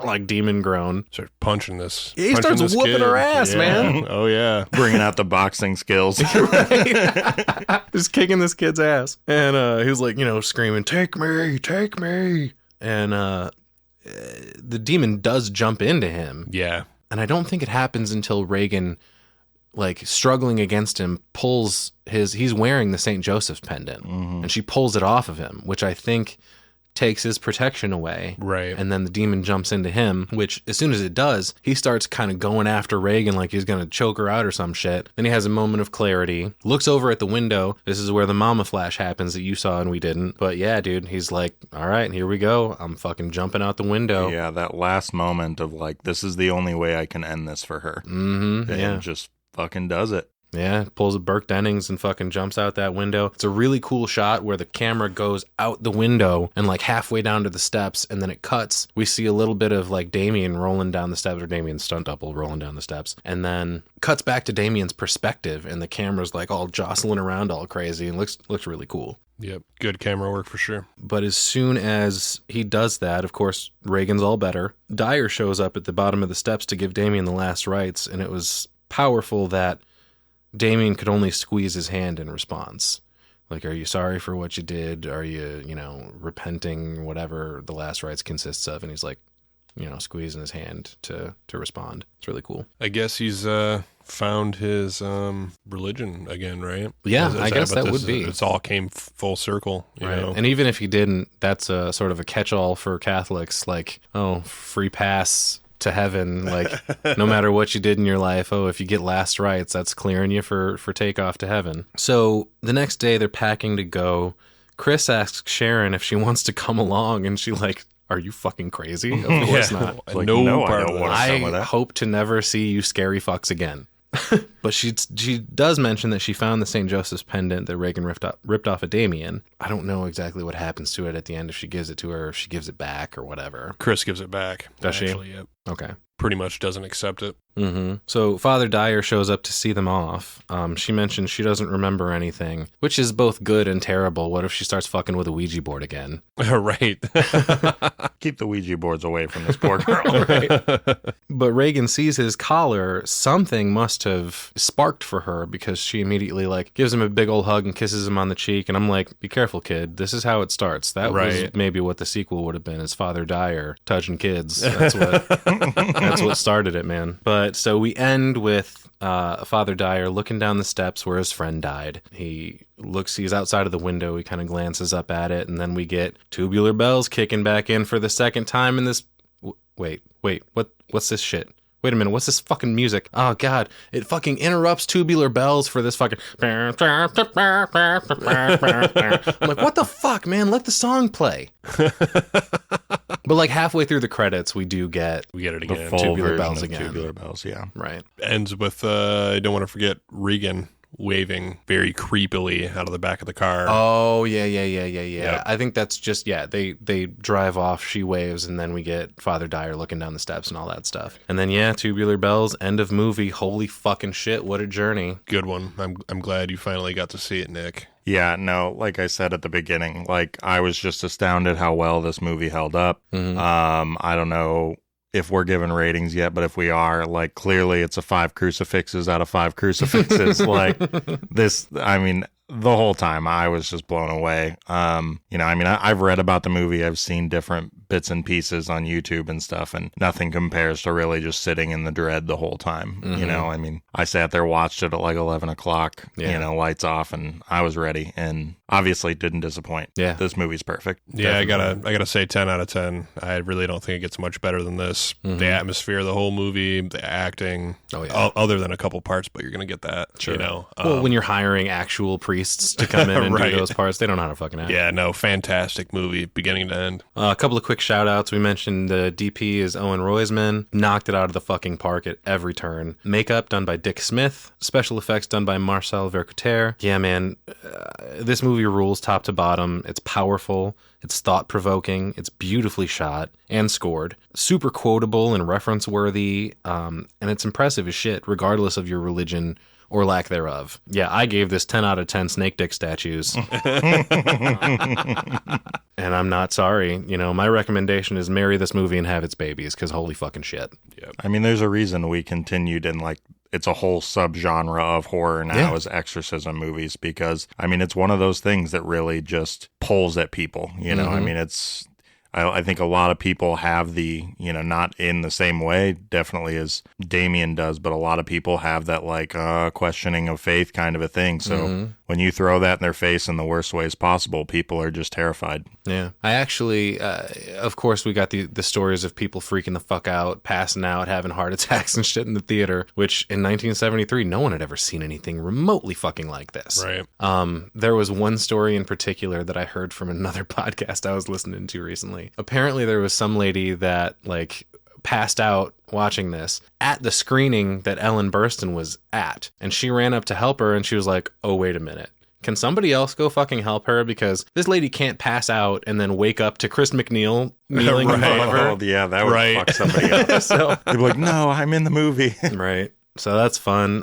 like demon groan. Start punching this. He starts whooping her ass, man. Oh yeah. Bringing out the boxing skills. Just kicking this kid's ass. And he's like, you know, screaming, take me, take me. And the demon does jump into him. Yeah. And I don't think it happens until Regan, like struggling against him, pulls he's wearing the St. Joseph's pendant, and she pulls it off of him, which I think takes his protection away. Right. And then the demon jumps into him, which as soon as it does, he starts kind of going after Regan like he's going to choke her out or some shit. Then he has a moment of clarity, looks over at the window. This is where the mama flash happens that you saw and we didn't. But yeah, dude, he's like, all right, here we go. I'm fucking jumping out the window. Yeah, that last moment of like, this is the only way I can end this for her. Mm-hmm. And just fucking does it. Yeah, pulls a Burke Dennings and fucking jumps out that window. It's a really cool shot where the camera goes out the window and like halfway down to the steps, and then it cuts. We see a little bit of like Damien rolling down the steps, or Damien's stunt double rolling down the steps, and then cuts back to Damien's perspective, and the camera's like all jostling around all crazy, and looks really cool. Yep, good camera work for sure. But as soon as he does that, of course, Reagan's all better. Dyer shows up at the bottom of the steps to give Damien the last rites, and it was powerful that Damien could only squeeze his hand in response. Like, are you sorry for what you did? Are you, you know, repenting, whatever the last rites consists of? And he's like, you know, squeezing his hand to respond. It's really cool. I guess he's found his religion again, right? Yeah, I guess that would be. It's all came full circle, you know? And even if he didn't, that's a sort of a catch-all for Catholics. Like, oh, free pass to heaven. Like, no matter what you did in your life, oh, if you get last rites, that's clearing you for takeoff to heaven. So the next day they're packing to go. Chris asks Sharon if she wants to come along, and she like, are you fucking crazy? Of course not. Like, no part of that. I hope to never see you scary fucks again. But she does mention that she found the St. Joseph's pendant that Regan ripped off of Damien. I don't know exactly what happens to it at the end, if she gives it to her, or if she gives it back, or whatever. Chris gives it back. Does she? Yep. Okay. Pretty much doesn't accept it. Mm-hmm. So Father Dyer shows up to see them off. She mentions she doesn't remember anything, which is both good and terrible. What if she starts fucking with a Ouija board again? Right. Keep the Ouija boards away from this poor girl. Right. But Regan sees his collar. Something must have sparked for her, because she immediately like gives him a big old hug and kisses him on the cheek. And I'm like, be careful, kid. This is how it starts. That was maybe what the sequel would have been, is Father Dyer touching kids. That's what That's what started it, man. But so we end with Father Dyer looking down the steps where his friend died. He's outside of the window. He kind of glances up at it, and then we get Tubular Bells kicking back in for the second time in this. Wait, what's this shit? Wait a minute, what's this fucking music? Oh, God, it fucking interrupts Tubular Bells for this fucking... I'm like, what the fuck, man? Let the song play. But like halfway through the credits, we get it again. The full Tubular version Bells of again. Tubular Bells, yeah. Right. Ends with, I don't want to forget, Regan waving very creepily out of the back of the car. Oh, yeah. Yep. I think that's just, they drive off, she waves, and then we get Father Dyer looking down the steps and all that stuff. And then, Tubular Bells, end of movie. Holy fucking shit, what a journey. Good one. I'm glad you finally got to see it, Nick. Yeah, no, like I said at the beginning, like I was just astounded how well this movie held up. Mm-hmm. I don't know if we're given ratings yet, but if we are, like clearly it's a 5 crucifixes out of 5 crucifixes. Like this, I mean, the whole time I was just blown away. I've read about the movie. I've seen different bits and pieces on YouTube and stuff, and nothing compares to really just sitting in the dread the whole time. Mm-hmm. I sat there, watched it at like 11 o'clock, lights off, and I was ready, and obviously didn't disappoint. Yeah. This movie's perfect. Yeah, Definitely. I gotta say 10 out of 10. I really don't think it gets much better than this. Mm-hmm. The atmosphere, the whole movie, the acting. Oh, yeah. Other than a couple parts, but you're gonna get that. Sure. Well, when you're hiring actual priests to come in and Right. do those parts, they don't know how to fucking act. Yeah, no, fantastic movie, beginning to end. A couple of quick shout outs. We mentioned the DP is Owen Roisman. Knocked it out of the fucking park at every turn. Makeup done by Dick Smith. Special effects done by Marcel Vercouter. Yeah, man. This movie rules top to bottom. It's powerful. It's thought-provoking. It's beautifully shot and scored. Super quotable and reference-worthy. And it's impressive as shit, regardless of your religion or lack thereof. Yeah, I gave this 10 out of 10 snake dick statues. And I'm not sorry. My recommendation is marry this movie and have its babies, because holy fucking shit. Yep. I mean, there's a reason we continued in like it's a whole subgenre of horror now as exorcism movies, because I mean, it's one of those things that really just pulls at people. I mean, I think a lot of people have the, not in the same way, definitely as Damien does, but a lot of people have that like questioning of faith kind of a thing. So when you throw that in their face in the worst ways possible, people are just terrified. Yeah. I actually, of course, we got the stories of people freaking the fuck out, passing out, having heart attacks and shit in the theater, which in 1973, no one had ever seen anything remotely fucking like this. Right. There was one story in particular that I heard from another podcast I was listening to recently. Apparently there was some lady that like passed out watching this at the screening that Ellen Burstyn was at, and she ran up to help her, and she was like, oh, wait a minute. Can somebody else go fucking help her? Because this lady can't pass out and then wake up to Chris McNeil kneeling Right. above her. Oh, yeah, that would Right. fuck somebody up. So, They'd be like, no, I'm in the movie. right. So that's fun.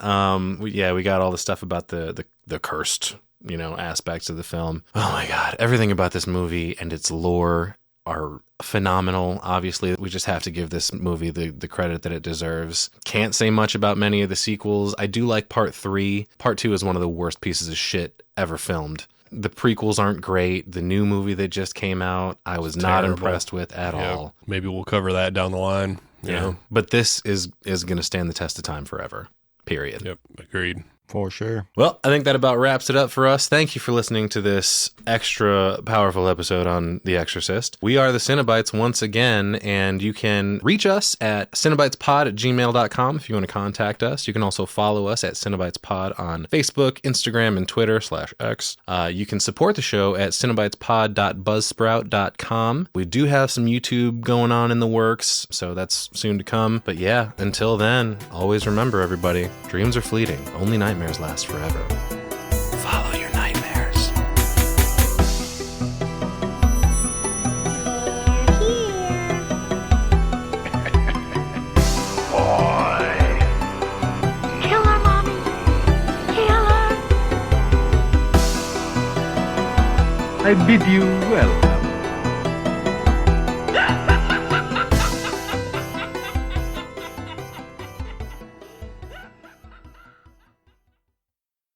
We got all the stuff about the cursed, aspects of the film. Oh my God. Everything about this movie and its lore are phenomenal. Obviously, we just have to give this movie the credit that it deserves. Can't say much about many of the sequels. I do like part 3. Part 2 is one of the worst pieces of shit ever filmed. The prequels aren't great. The new movie that just came out, I was not impressed with at all. Maybe we'll cover that down the line. Yeah. But this is going to stand the test of time forever. Period. Yep. Agreed. For sure. Well, I think that about wraps it up for us. Thank you for listening to this extra powerful episode on The Exorcist. We are the Cinebytes once again, and you can reach us at cinebytespod@gmail.com if you want to contact us. You can also follow us at Cinebytespod on Facebook, Instagram, and Twitter /X. You can support the show at cinebytespod.buzzsprout.com. We do have some YouTube going on in the works, so that's soon to come. But yeah, until then, always remember, everybody, dreams are fleeting. Only nightmares last forever. Follow your nightmares. Boy. Kill her, Mommy. Kill her. I bid you welcome.